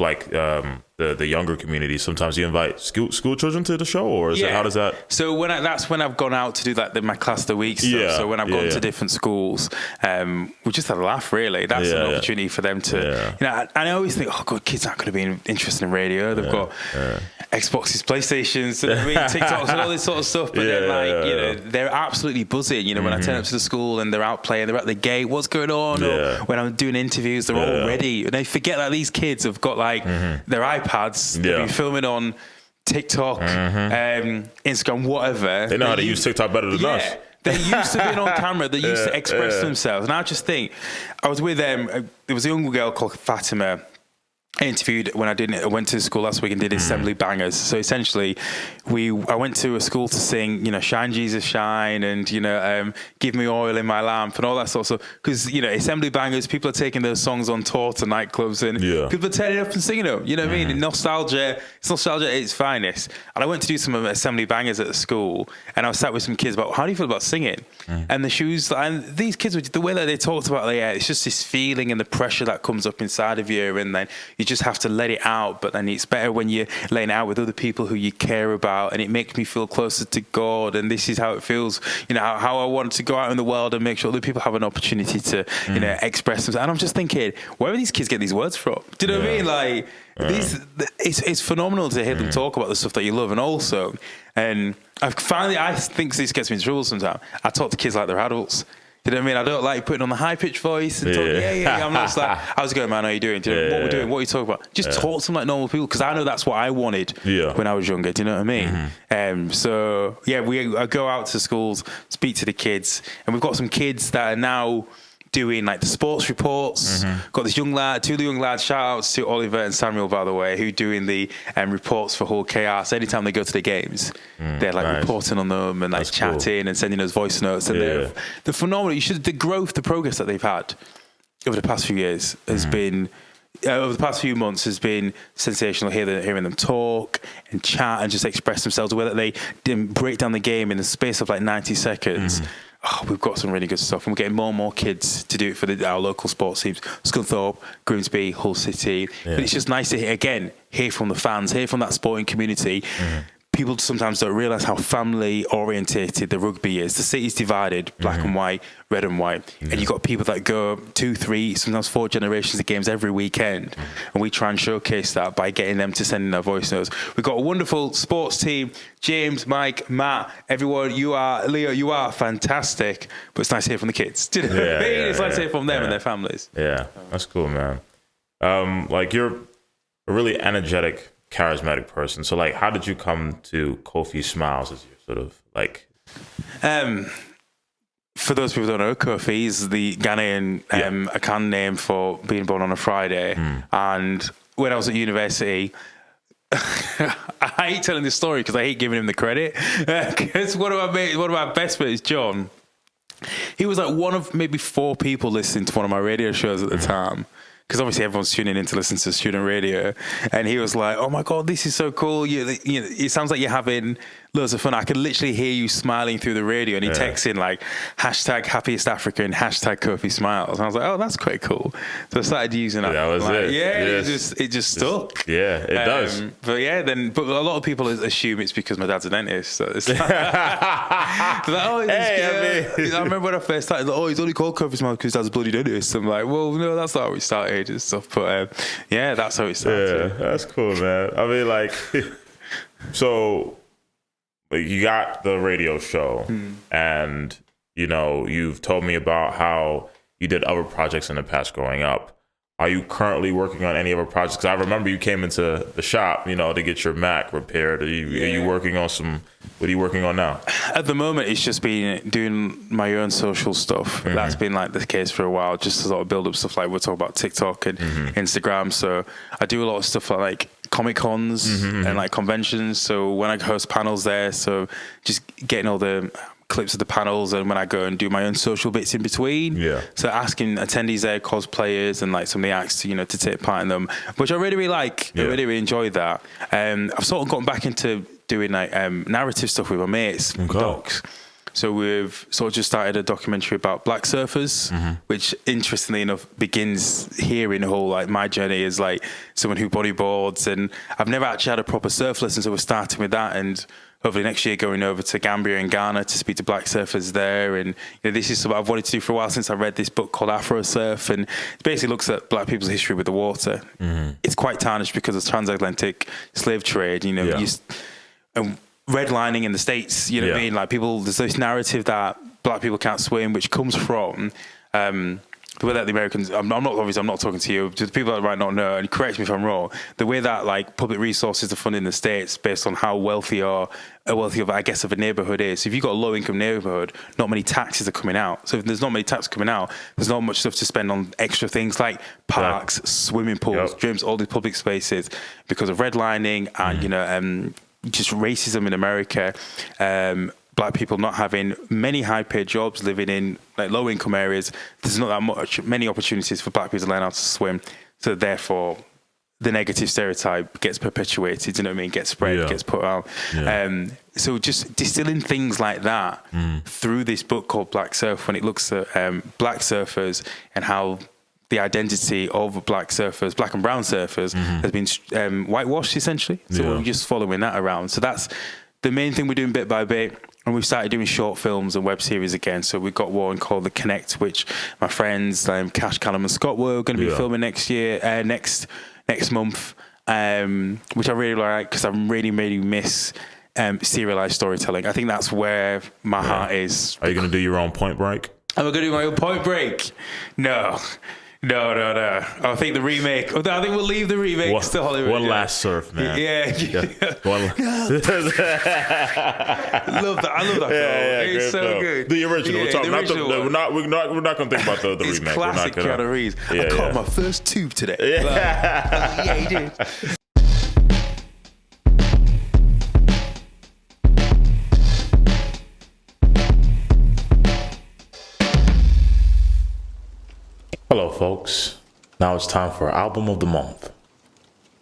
the younger community. Sometimes you invite school children to the show, or how does that? So that's when I've gone out to do my class of the week stuff. So when I've gone to different schools, we just had a laugh. Really, that's an opportunity for them to. And I always think, oh god, kids aren't going to be interested in radio. They've got Xboxes, PlayStations, TikToks, and all this sort of stuff. But then they're absolutely buzzing. When I turn up to the school and they're out playing, they're at the gate. What's going on? Or when I'm doing interviews, they're all ready. And they forget that these kids have got their iPads. They've been filming on TikTok, Instagram, whatever. They know how to use TikTok better than us. They're used to being on camera. They used to express themselves. And I just think, I was with them. There was a young girl called Fatima, interviewed when I went to school last week and did assembly bangers. So essentially, I went to a school to sing, Shine Jesus Shine, and Give Me Oil in My Lamp and all that sort of stuff. Because assembly bangers, people are taking those songs on tour to nightclubs, and people are turning up and singing them. You know what I mean? Nostalgia at its finest. And I went to do some assembly bangers at the school, and I was sat with some kids about how do you feel about singing, and the shoes. And these kids, the way that they talked about, it's just this feeling and the pressure that comes up inside of you, and then you just have to let it out. But then it's better when you're laying it out with other people who you care about, and it makes me feel closer to God. And this is how it feels, how I want to go out in the world and make sure other people have an opportunity to express themselves. And I'm just thinking, where do these kids get these words from? Do you know what I mean? Like it's phenomenal to hear them talk about the stuff that you love. And also, and I think this gets me in trouble sometimes, I talk to kids like they're adults. You know what I mean? I don't like putting on the high-pitched voice and talking, I'm not just like, how's it going, man? How are you doing? What we're doing? What are you talking about? Just talk to them like normal people, because I know that's what I wanted when I was younger. Do you know what I mean? I go out to schools, speak to the kids, and we've got some kids that are now doing like the sports reports. Got this two young lads, shout outs to Oliver and Samuel, by the way, who doing the reports for Hull Chaos. Anytime they go to the games, they're like reporting on them and like that's chatting and sending us voice notes, and they're phenomenal. The progress that they've had over the past few years has been over the past few months has been sensational. Hearing them talk and chat and just express themselves, the way that they break down the game in the space of like 90 seconds. We've got some really good stuff, and we're getting more and more kids to do it for our local sports teams: Scunthorpe, Grimsby, Hull City. But it's just nice to hear from the fans, hear from that sporting community. People sometimes don't realise how family orientated the rugby is. The city's divided, black and white, red and white, and you've got people that go 2, 3, sometimes 4 generations of games every weekend, and we try and showcase that by getting them to send in their voice notes. We've got a wonderful sports team: James, Mike, Matt, everyone. Leo, you are fantastic, but it's nice to hear from the kids. Do you know what I mean? It's nice to hear from them and their families. Yeah, that's cool, man. Like, you're a really energetic, charismatic person. So like, how did you come to Kofi Smiles as your sort of like? For those people who don't know, Kofi is the Ghanaian Akan name for being born on a Friday. And when I was at university, I hate telling this story because I hate giving him the credit. Because one of my best mates, John, he was like one of maybe 4 people listening to one of my radio shows at the time. Because obviously everyone's tuning in to listen to student radio, and he was like, "Oh my God, this is so cool! It sounds like you're having loads of fun. I could literally hear you smiling through the radio." And he texts in like #HappiestAfrica and #Kofi Smiles, and I was like, "Oh, that's quite cool." So I started using that. That was it. Yeah, it just stuck. Yeah, it does. But a lot of people assume it's because my dad's a dentist. So it's like, I remember when I first started, like, he's only called Kofi Smiles because his dad's a bloody dentist. I'm like, well, no, that's not how it started and stuff. But that's how it started. Yeah, that's cool, man. I mean, like, so you got the radio show, and you've told me about how you did other projects in the past growing up. Are you currently working on any other projects? Because I remember you came into the shop, to get your Mac repaired. Are you working on what are you working on now? At the moment, it's just been doing my own social stuff. That's been like the case for a while, just to sort of build up stuff. Like we're talking about TikTok and Instagram. So I do a lot of stuff like Comic Cons and like conventions. So when I host panels there, so just getting all the clips of the panels, and when I go and do my own social bits in between. So asking attendees there, cosplayers and like some of the acts to take part in them, which I really like. I really enjoyed that. I've sort of gotten back into doing like narrative stuff with my mates, docs. So we've sort of just started a documentary about black surfers, which interestingly enough begins here in Hull. Like my journey is like someone who bodyboards, and I've never actually had a proper surf lesson, so we're starting with that, and hopefully next year going over to Gambia and Ghana to speak to black surfers there. And this is something I've wanted to do for a while since I read this book called Afro Surf, and it basically looks at black people's history with the water. It's quite tarnished because of transatlantic slave trade, and redlining in the States, what I mean? Like there's this narrative that black people can't swim, which comes from the way that the Americans, I'm not talking to you, to the people that might not know, and correct me if I'm wrong, the way that like public resources are funded in the States based on how wealthy of a neighborhood is. So if you've got a low income neighborhood, not many taxes are coming out. So if there's not many taxes coming out, there's not much stuff to spend on extra things like parks, swimming pools, gyms, all these public spaces, because of redlining and, just racism in America. Black people not having many high-paid jobs, living in like low-income areas. There's not that many opportunities for black people to learn how to swim. So therefore, the negative stereotype gets perpetuated. You know what I mean? Gets spread, gets put out. Yeah. So just distilling things like that through this book called Black Surf, when it looks at black surfers and how the identity of black surfers, black and brown surfers, has been whitewashed essentially. So we're just following that around. So that's the main thing we're doing bit by bit. And we've started doing short films and web series again. So we've got one called The Connect, which my friends Cash, Callum and Scott were going to be filming next month, which I really like because I really miss serialized storytelling. I think that's where my heart is. Are you going to do your own Point Break? Am I going to do my own Point Break? No. I think the remake. I think we'll leave the remake to Hollywood. One last surf, man. Yeah. I love that film. It's so film. good. The original. We're not going to think about the it's remake. Classic Keanu Reeves. I caught my first tube today. Yeah, he did. Hello, folks. Now it's time for Album of the Month.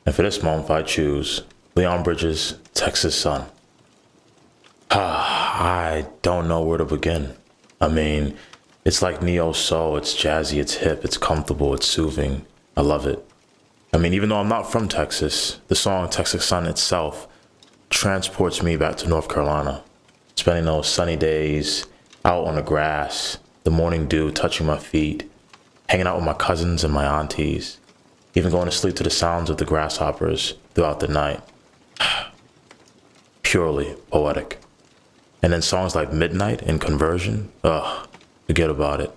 And for this month, I choose Leon Bridges' Texas Sun. I don't know where to begin. I mean, it's like neo soul. It's jazzy, it's hip, it's comfortable, it's soothing. I love it. I mean, even though I'm not from Texas, the song Texas Sun itself transports me back to North Carolina. Spending those sunny days out on the grass, the morning dew touching my feet, hanging out with my cousins and my aunties, even going to sleep to the sounds of the grasshoppers throughout the night. Purely poetic. And then songs like Midnight and Conversion, forget about it.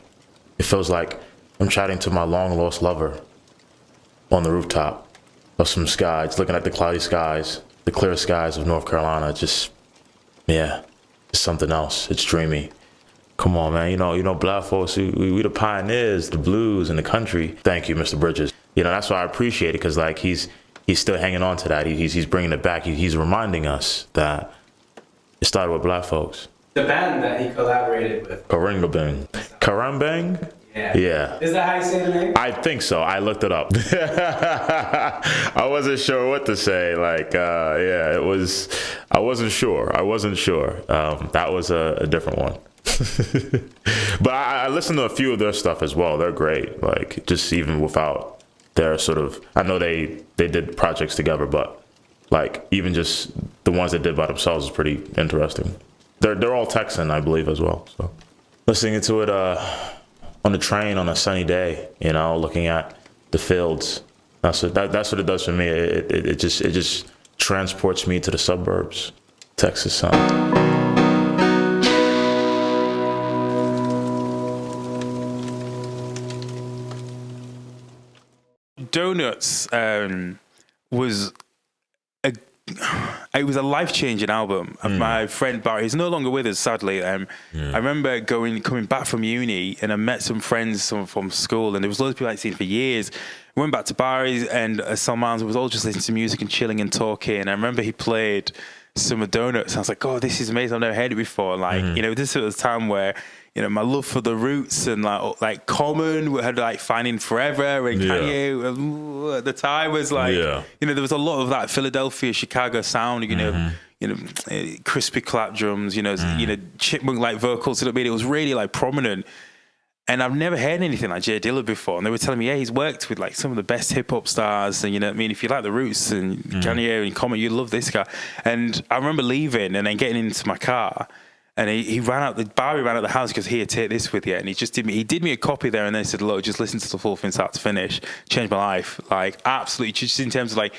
It feels like I'm chatting to my long-lost lover on the rooftop of some skies, looking at the cloudy skies, the clear skies of North Carolina. Just something else. It's dreamy. Come on, man. You know, black folks, we the pioneers, the blues and the country. Thank you, Mr. Bridges. You know, that's why I appreciate it, because like he's still hanging on to that. He's bringing it back. He's reminding us that it started with black folks. The band that he collaborated with. Karangabang. Karambang? Yeah. Is that how you say the name? I think so. I looked it up. I wasn't sure what to say. I wasn't sure. That was a different one. But I listened to a few of their stuff as well. They're great. Like, just even without their sort of, I know they did projects together, but like even just the ones they did by themselves is pretty interesting. They're all Texan, I believe, as well. So listening to it on the train on a sunny day, you know, looking at the fields. That's what it does for me. It just transports me to the suburbs. Texas Sun. Donuts was a life-changing album. My friend Barry, he's no longer with us, sadly. I remember coming back from uni, and I met some friends from school, and there was loads of people I'd seen for years. We went back to Barry's, and Salman's was all just listening to music and chilling and talking. And I remember he played some of Donuts, and I was like, "Oh, this is amazing! I've never heard it before." Like, you know, this was a time where, you know, my love for the Roots and like Common, we had like Finding Forever and Kanye at the time was like, you know, there was a lot of that Philadelphia, Chicago sound, you know, crispy clap drums, you know, chipmunk like vocals. It was really like prominent. And I've never heard anything like Jay Dilla before. And they were telling me, he's worked with like some of the best hip hop stars. And you know what I mean? If you like the Roots and Kanye and Common, you love this guy. And I remember leaving and then getting into my car. And Barry ran out the house because here, take this with you. And he did me a copy there, and then he said, look, just listen to the full thing start to finish. Changed my life. Like, absolutely, just in terms of like,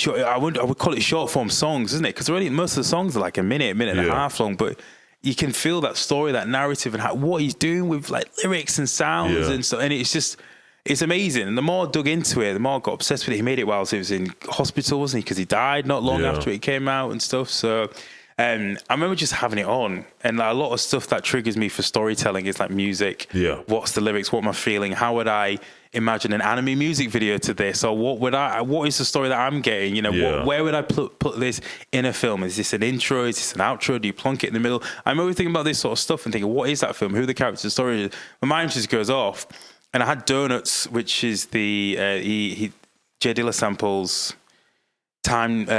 I would call it short form songs, isn't it? Because already most of the songs are like a minute and a half long, but you can feel that story, that narrative, and what he's doing with like lyrics and sounds and stuff. And it's amazing. And the more I dug into it, the more I got obsessed with it. He made it whilst he was in hospital, wasn't he? Because he died not long after it came out and stuff. So I remember just having it on, and like, a lot of stuff that triggers me for storytelling is like music. Yeah. What's the lyrics? What am I feeling? How would I imagine an anime music video to this? Or what is the story that I'm getting? You know, where would I put this in a film? Is this an intro? Is this an outro? Do you plonk it in the middle? I remember thinking about this sort of stuff and thinking, what is that film? Who are the characters? The story? My mind just goes off. And I had Donuts, which is the J Dilla samples. Time,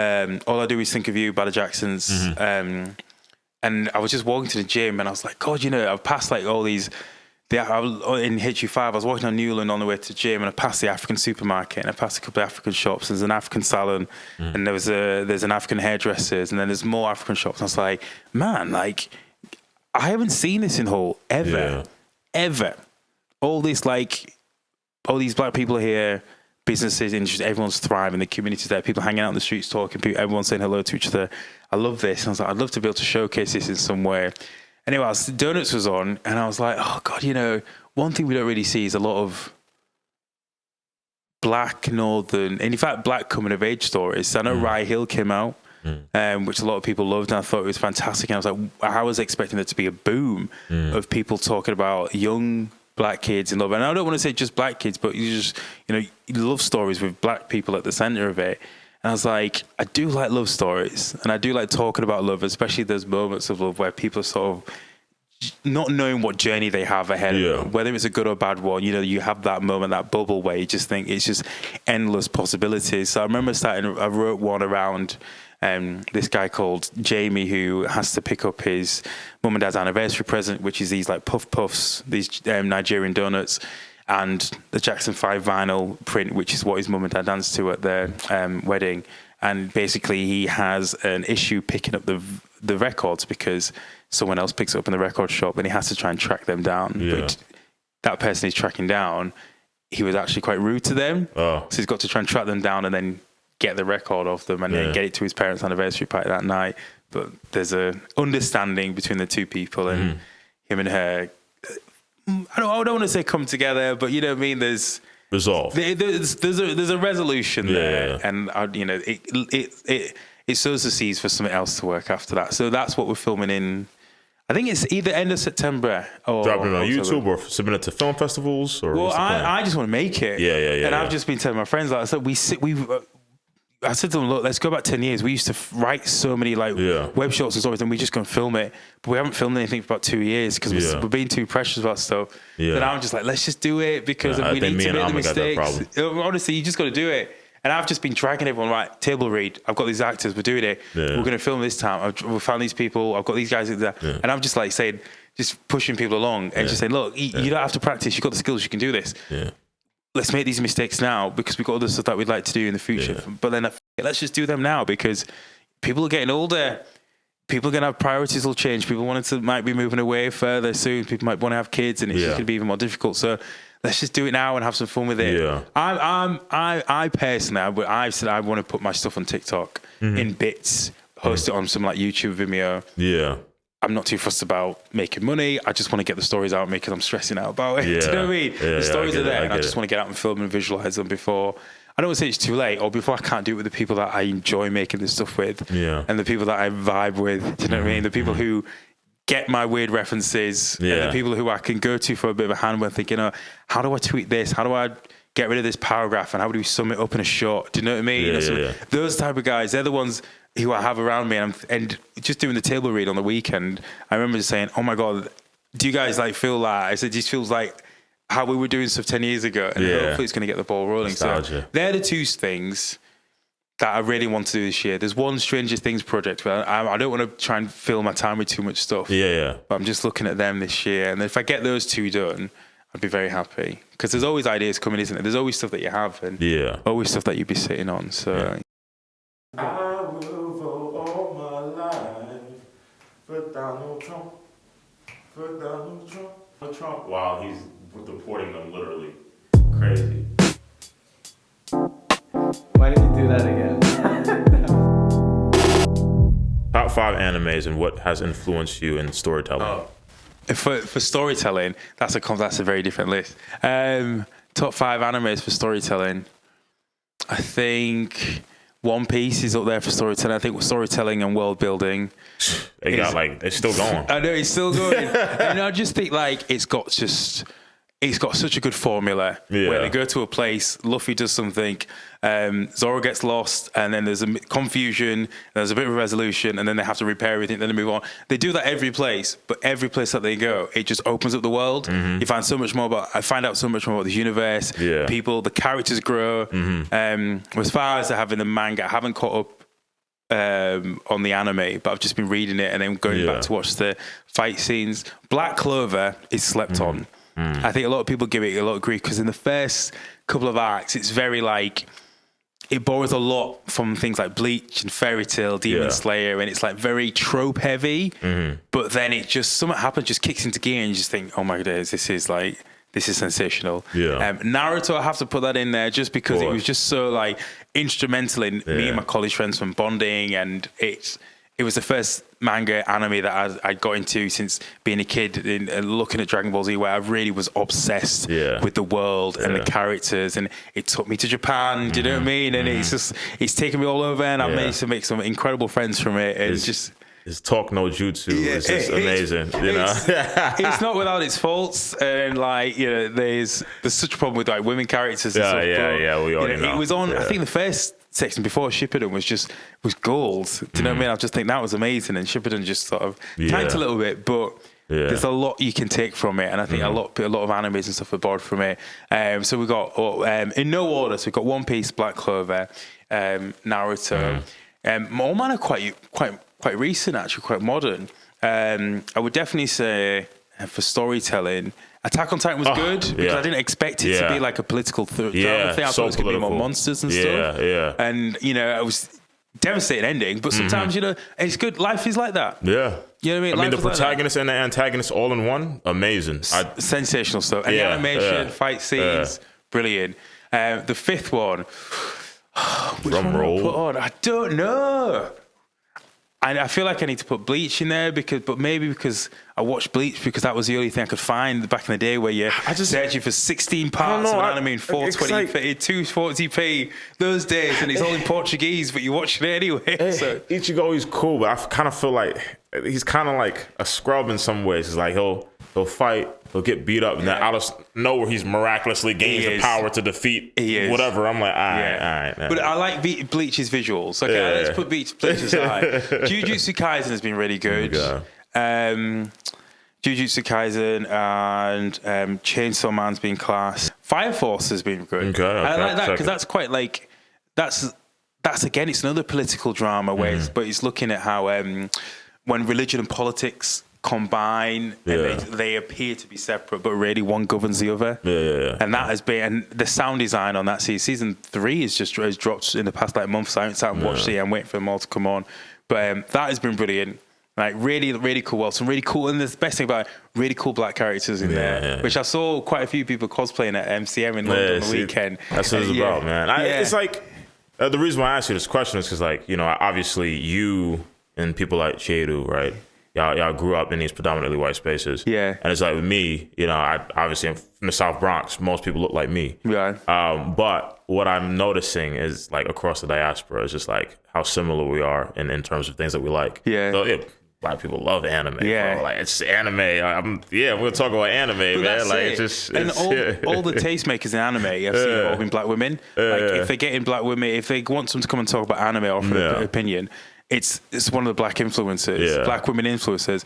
All I Do Is Think of You by the Jacksons. And I was just walking to the gym and I was like, God, you know, I've passed like all these, I was in HU5, I was walking on Newland on the way to the gym, and I passed the African supermarket and I passed a couple of African shops. There's an African salon and there's an African hairdressers, and then there's more African shops. And I was like, man, like, I haven't seen this in Hull ever. All these black people are here, businesses, industries, everyone's thriving, the community's there, people hanging out in the streets talking, everyone's saying hello to each other. I love this. And I was like, I'd love to be able to showcase this in some way. Anyway, Donuts was on, and I was like, oh God, you know, one thing we don't really see is a lot of black northern, and in fact, black coming of age stories. So I know Rye Hill came out, which a lot of people loved, and I thought it was fantastic. And I was like, I was expecting there to be a boom of people talking about young black kids in love. And I don't want to say just black kids, but you love stories with black people at the center of it. And I was like, I do like love stories, and I do like talking about love, especially those moments of love where people are sort of not knowing what journey they have ahead of them, whether it's a good or bad one. You know, you have that moment, that bubble where you just think it's just endless possibilities. So I remember I wrote one around this guy called Jamie, who has to pick up his mum and dad's anniversary present, which is these like puffs, these Nigerian donuts, and the Jackson 5 vinyl print, which is what his mum and dad danced to at their wedding. And basically he has an issue picking up the records because someone else picks it up in the record shop, and he has to try and track them down. But that person he's tracking down, he was actually quite rude to them. So he's got to try and track them down and then get the record off them and then get it to his parents' anniversary party that night. But there's a understanding between the two people, and him and her, I don't want to say come together, but you know what I mean? There's resolve. There's a resolution there. And it sows the seeds for something else to work after that. So that's what we're filming in. I think it's either end of September or dropping it on YouTube or submitting it to film festivals. Or well, I just want to make it. Yeah. And I've just been telling my friends, like I said, I said to them, look, let's go back 10 years. We used to write so many web shorts and stories, and we just go and film it. But we haven't filmed anything for about 2 years because we're being too precious about stuff. Then I'm just like, let's just do it because we need to make the mistakes. Honestly, you just got to do it. And I've just been dragging everyone, right, table read. I've got these actors, we're doing it. We're going to film this time. We found these people. I've got these guys. And I'm just like saying, just pushing people along and just saying, look, you don't have to practice. You've got the skills. You can do this. Let's make these mistakes now because we've got other stuff that we'd like to do in the future. But then let's just do them now because people are getting older. People are going to have priorities will change. People might be moving away further soon. People might want to have kids, and it's just going to be even more difficult. So let's just do it now and have some fun with it. I personally, I've said I want to put my stuff on TikTok in bits, host it on some like YouTube Vimeo. I'm not too fussed about making money. I just want to get the stories out because I'm stressing out about it. Do you know what I mean? The stories are there, and I just want to get out and film and visualize them before. I don't want to say it's too late, or before I can't do it with the people that I enjoy making this stuff with, and the people that I vibe with. Do you know what I mean? The people who get my weird references, and the people who I can go to for a bit of a hand when thinking, how do I tweet this? How do I get rid of this paragraph? And how do we sum it up in a shot? Do you know what I mean? Those type of guys, they're the ones who I have around me, and just doing the table read on the weekend, I remember just saying, oh my God, do you guys like feel that? I said, it just feels like how we were doing stuff 10 years ago, and hopefully it's going to get the ball rolling. Nostalgia. So they're the two things that I really want to do this year. There's one Stranger Things project where I don't want to try and fill my time with too much stuff. But I'm just looking at them this year, and if I get those two done, I'd be very happy. Because there's always ideas coming, isn't it? There's always stuff that you have, and always stuff that you'd be sitting on. So I will vote all my life for Donald Trump. For Donald Trump. Wow, he's deporting them literally. Crazy. Why did you do that again? Top 5 animes and what has influenced you in storytelling. For storytelling, that's a very different list. Top 5 animes for storytelling. I think One Piece is up there for storytelling. I think storytelling and world building. They're still going. I know it's still going. And I just think it's got such a good formula where they go to a place, Luffy does something, Zoro gets lost, and then there's a confusion, there's a bit of a resolution, and then they have to repair everything, then they move on. They do that every place, but every place that they go, it just opens up the world. You find so much more I find out so much more about the universe, people, the characters grow. As far as having the manga, I haven't caught up on the anime, but I've just been reading it and then going back to watch the fight scenes. Black Clover is slept on. I think a lot of people give it a lot of grief because in the first couple of arcs, it's very it borrows a lot from things like Bleach and Fairy Tail, Demon Slayer, and it's very trope heavy. But then it just, something happens, just kicks into gear and you just think, oh my days, this is sensational. Naruto, I have to put that in there just because it was just so instrumental in me and my college friends from bonding, and it was the first manga anime that I got into since being a kid and looking at Dragon Ball Z, where I really was obsessed with the world and the characters, and it took me to Japan. Do you know what I mean? And it's taken me all over, and I've managed to make some incredible friends from it. And It's talk no jutsu. It's just amazing. It's not without its faults, and there's such a problem with women characters. And stuff, we already know. It was on. I think the first section before Shippuden was gold. Do you know what I mean? I just think that was amazing, and Shippuden just sort of tanked a little bit, but there's a lot you can take from it, and I think a lot of animes and stuff are borrowed from it. So we got in no order. So we got One Piece, Black Clover, Naruto. All mine are quite recent, actually, quite modern. I would definitely say for storytelling, Attack on Titan was good because I didn't expect it to be a political drama thing. I thought it was going to be more monsters and stuff. And it was devastating ending, but sometimes it's good. Life is like that. You know what I mean? The protagonist and the antagonist all in one, amazing. Sensational stuff. And the animation, fight scenes, brilliant. The fifth one, drum roll. I don't know. I feel like I need to put Bleach in there because I watched Bleach because that was the only thing I could find back in the day where you're searching for 16 parts of an anime in 420p, 240p those days, and it's all in Portuguese, but you're watching it anyway. So Ichigo is cool, but I kind of feel like he's kind of like a scrub in some ways. It's he'll fight, he'll get beat up, and then out of nowhere he's miraculously gains the power to defeat whatever. I'm like, all right. But I like Bleach's visuals. Okay, let's put Bleach aside. Jujutsu Kaisen has been really good. Jujutsu Kaisen and Chainsaw Man's been class. Fire Force has been good. I like that because that's quite that's again, it's another political drama but it's looking at how when religion and politics combine and they appear to be separate, but really one governs the other. And that has been, and the sound design on that season 3 has dropped in the past month. So I haven't sat and watched it. I'm waiting for them all to come on, but that has been brilliant. Really, really cool world. Some really cool, and the best thing about it, really cool black characters in there, which I saw quite a few people cosplaying at MCM in London on the weekend. That's what it's about, man. It's the reason why I asked you this question is because, obviously you and people like Chedu, right? Y'all grew up in these predominantly white spaces. And it's with me, I obviously am from the South Bronx. Most people look like me. But what I'm noticing is across the diaspora is just how similar we are in terms of things that we like. So, black people love anime. Bro. It's anime. we're gonna talk about anime, man. All the tastemakers in anime I've seen have all been black women. If they're getting black women, if they want them to come and talk about anime or for their opinion, it's one of the black influencers, black women influencers.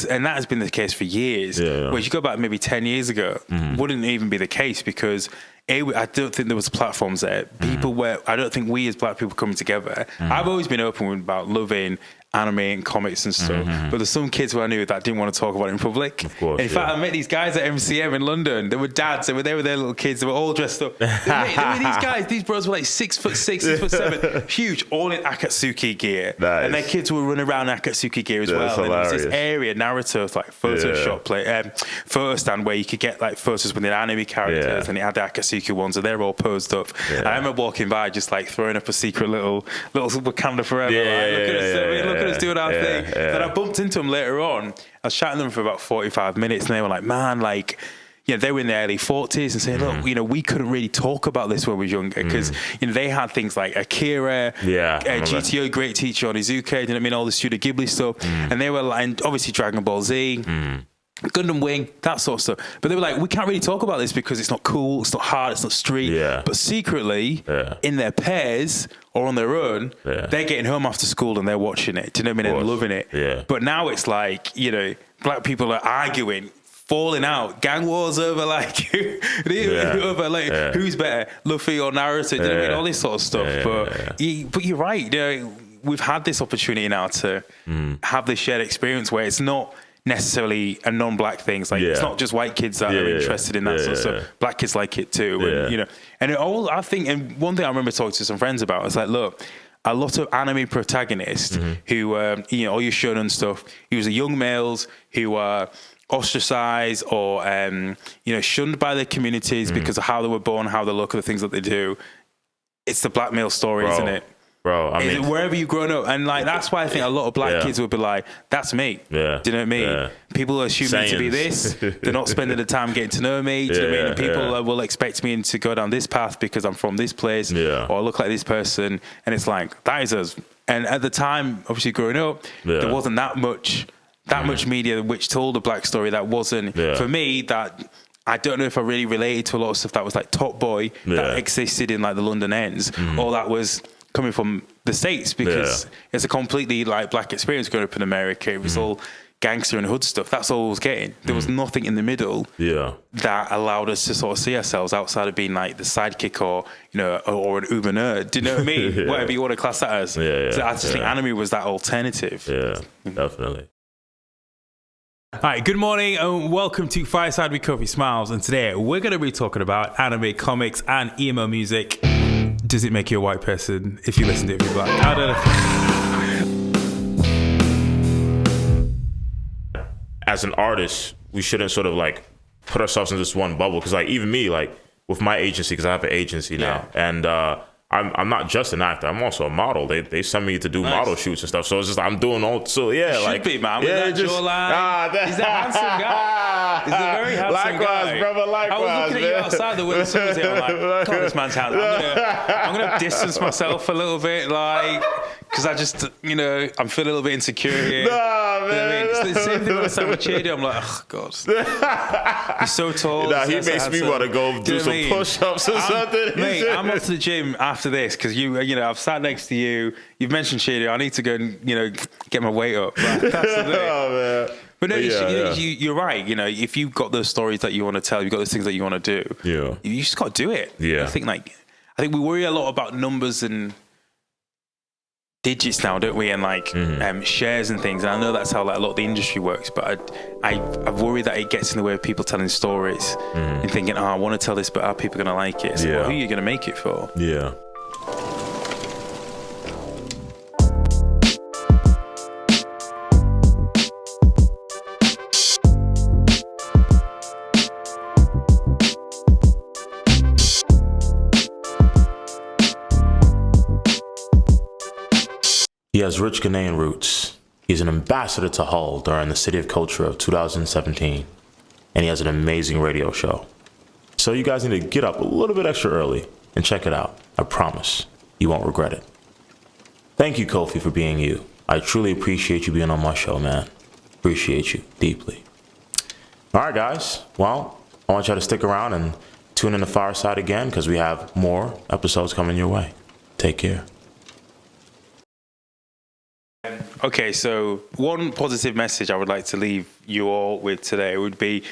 And that has been the case for years. Whereas you go back maybe 10 years ago, wouldn't even be the case because I don't think there was platforms there. I don't think we as black people coming together. I've always been open about loving anime and comics and stuff, but there's some kids who I knew that didn't want to talk about it in public. Of course, in fact, I met these guys at MCM in London. They were dads. They were there with their little kids. They were all dressed up. They were these guys. These bros were 6'6", 6'7", huge, all in Akatsuki gear, and their kids were running around in Akatsuki gear as well. And there was this area, Naruto, photo stand where you could get photos with the anime characters, and it had the Akatsuki ones, and they're all posed up. I remember walking by, just throwing up a secret little Wakanda Forever. Look at at us doing our thing. Then I bumped into them later on. I was chatting to them for about 45 minutes, and they were like, man, like, they were in their early 40s and saying, look, we couldn't really talk about this when we were younger because, they had things like Akira, GTO, Great Teacher Onizuka, you know what I mean, all the Studio Ghibli stuff. And they were like, and obviously Dragon Ball Z, Gundam Wing, that sort of stuff. But they were like, we can't really talk about this because it's not cool, it's not hard, it's not street. But secretly, in their pairs or on their own, they're getting home after school and they're watching it. Do you know what I mean? And loving it. But now it's like, black people are arguing, falling out, gang wars over like over like who's better, Luffy or Naruto, do you know what I mean? All this sort of stuff. But you're right, we've had this opportunity now to have this shared experience where it's not necessarily a non-black thing. It's like it's not just white kids that are interested in that sort of stuff. Black kids like it too, and and I think, and one thing I remember talking to some friends about was like, look, a lot of anime protagonists who all your shonen stuff, he was young males who were ostracized or shunned by their communities because of how they were born, how they look, the things that they do. It's the black male story, isn't it? Bro, I mean, wherever you've grown up, and like that's why I think a lot of black kids would be like, "That's me." Do you know what I mean? People assume me to be this. They're not spending the time getting to know me. Do you know what I mean? And people will expect me to go down this path because I'm from this place or I look like this person, and it's like that is us. And at the time, obviously growing up, there wasn't that much media which told a black story. That wasn't for me. That I don't know if I really related to a lot of stuff that was like Top Boy that existed in like the London ends, or that was coming from the States, because it's a completely like black experience growing up in America. It was all gangster and hood stuff. That's all I was getting. There was nothing in the middle that allowed us to sort of see ourselves outside of being like the sidekick or or an uber nerd. Do you know what I mean? Whatever you want to class that as. So I just think anime was that alternative. Definitely. All right, good morning and welcome to Fireside with Kofi Smiles. And today we're going to be talking about anime, comics, and emo music. Does it make you a white person if you listen to it if you're black? I don't know. As an artist, we shouldn't sort of like put ourselves in this one bubble, because like even me, like with my agency, because I have an agency now, and I'm not just an actor. I'm also a model. They send me to do model shoots and stuff. So it's just I'm doing all. So you should be, man. With that jawline. He's a handsome guy. He's a very handsome guy. Brother, likewise. I was looking at you outside the window. Someone's here. I'm like, God, this man's handsome. I'm gonna distance myself a little bit, like, because I just, I'm feeling a little bit insecure here. Nah, man. It's the same thing last time with Chidi. I'm like, oh God, he's so tall. Nah, he makes me want to go do some push-ups or something. Mate, I'm off to the gym after this because I've sat next to you. You've mentioned Chidi. I need to go and get my weight up. Like, that's the thing. Oh man. But no, you're right. If you've got those stories that you want to tell, you've got those things that you want to do. You just got to do it. I think we worry a lot about numbers and digits now, don't we? And shares and things. And I know that's how like a lot of the industry works. But I worry that it gets in the way of people telling stories and thinking, I want to tell this, but are people going to like it? So who are you going to make it for? Yeah. He has rich Ghanaian roots. He's an ambassador to Hull during the City of Culture of 2017. And he has an amazing radio show. So you guys need to get up a little bit extra early and check it out. I promise you won't regret it. Thank you, Kofi, for being you. I truly appreciate you being on my show, man. Appreciate you deeply. All right, guys. Well, I want y'all to stick around and tune in to Fireside again, because we have more episodes coming your way. Take care. Okay, so one positive message I would like to leave you all with today would be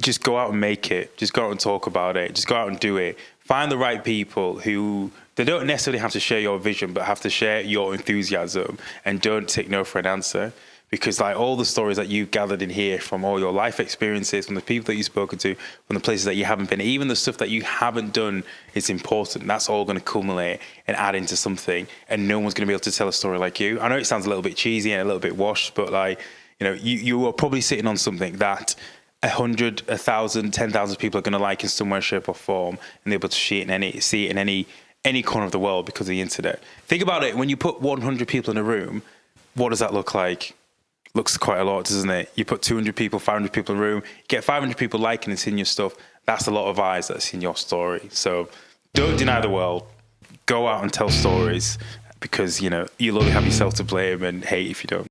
just go out and make it. Just go out and talk about it. Just go out and do it. Find the right people who, they don't necessarily have to share your vision, but have to share your enthusiasm, and don't take no for an answer. Because like all the stories that you've gathered in here from all your life experiences, from the people that you've spoken to, from the places that you haven't been, even the stuff that you haven't done is important. That's all going to culminate and add into something, and no one's going to be able to tell a story like you. I know it sounds a little bit cheesy and a little bit washed, but like, you are probably sitting on something that 100, 1,000, 10,000 people are going to like in some way, shape or form, and they're able to see it in any corner of the world because of the internet. Think about it. When you put 100 people in a room, what does that look like? Looks quite a lot, doesn't it? You put 200 people, 500 people in a room, get 500 people liking and seeing your stuff. That's a lot of eyes that's seen your story. So don't deny the world. Go out and tell stories, because, you'll only have yourself to blame and hate if you don't.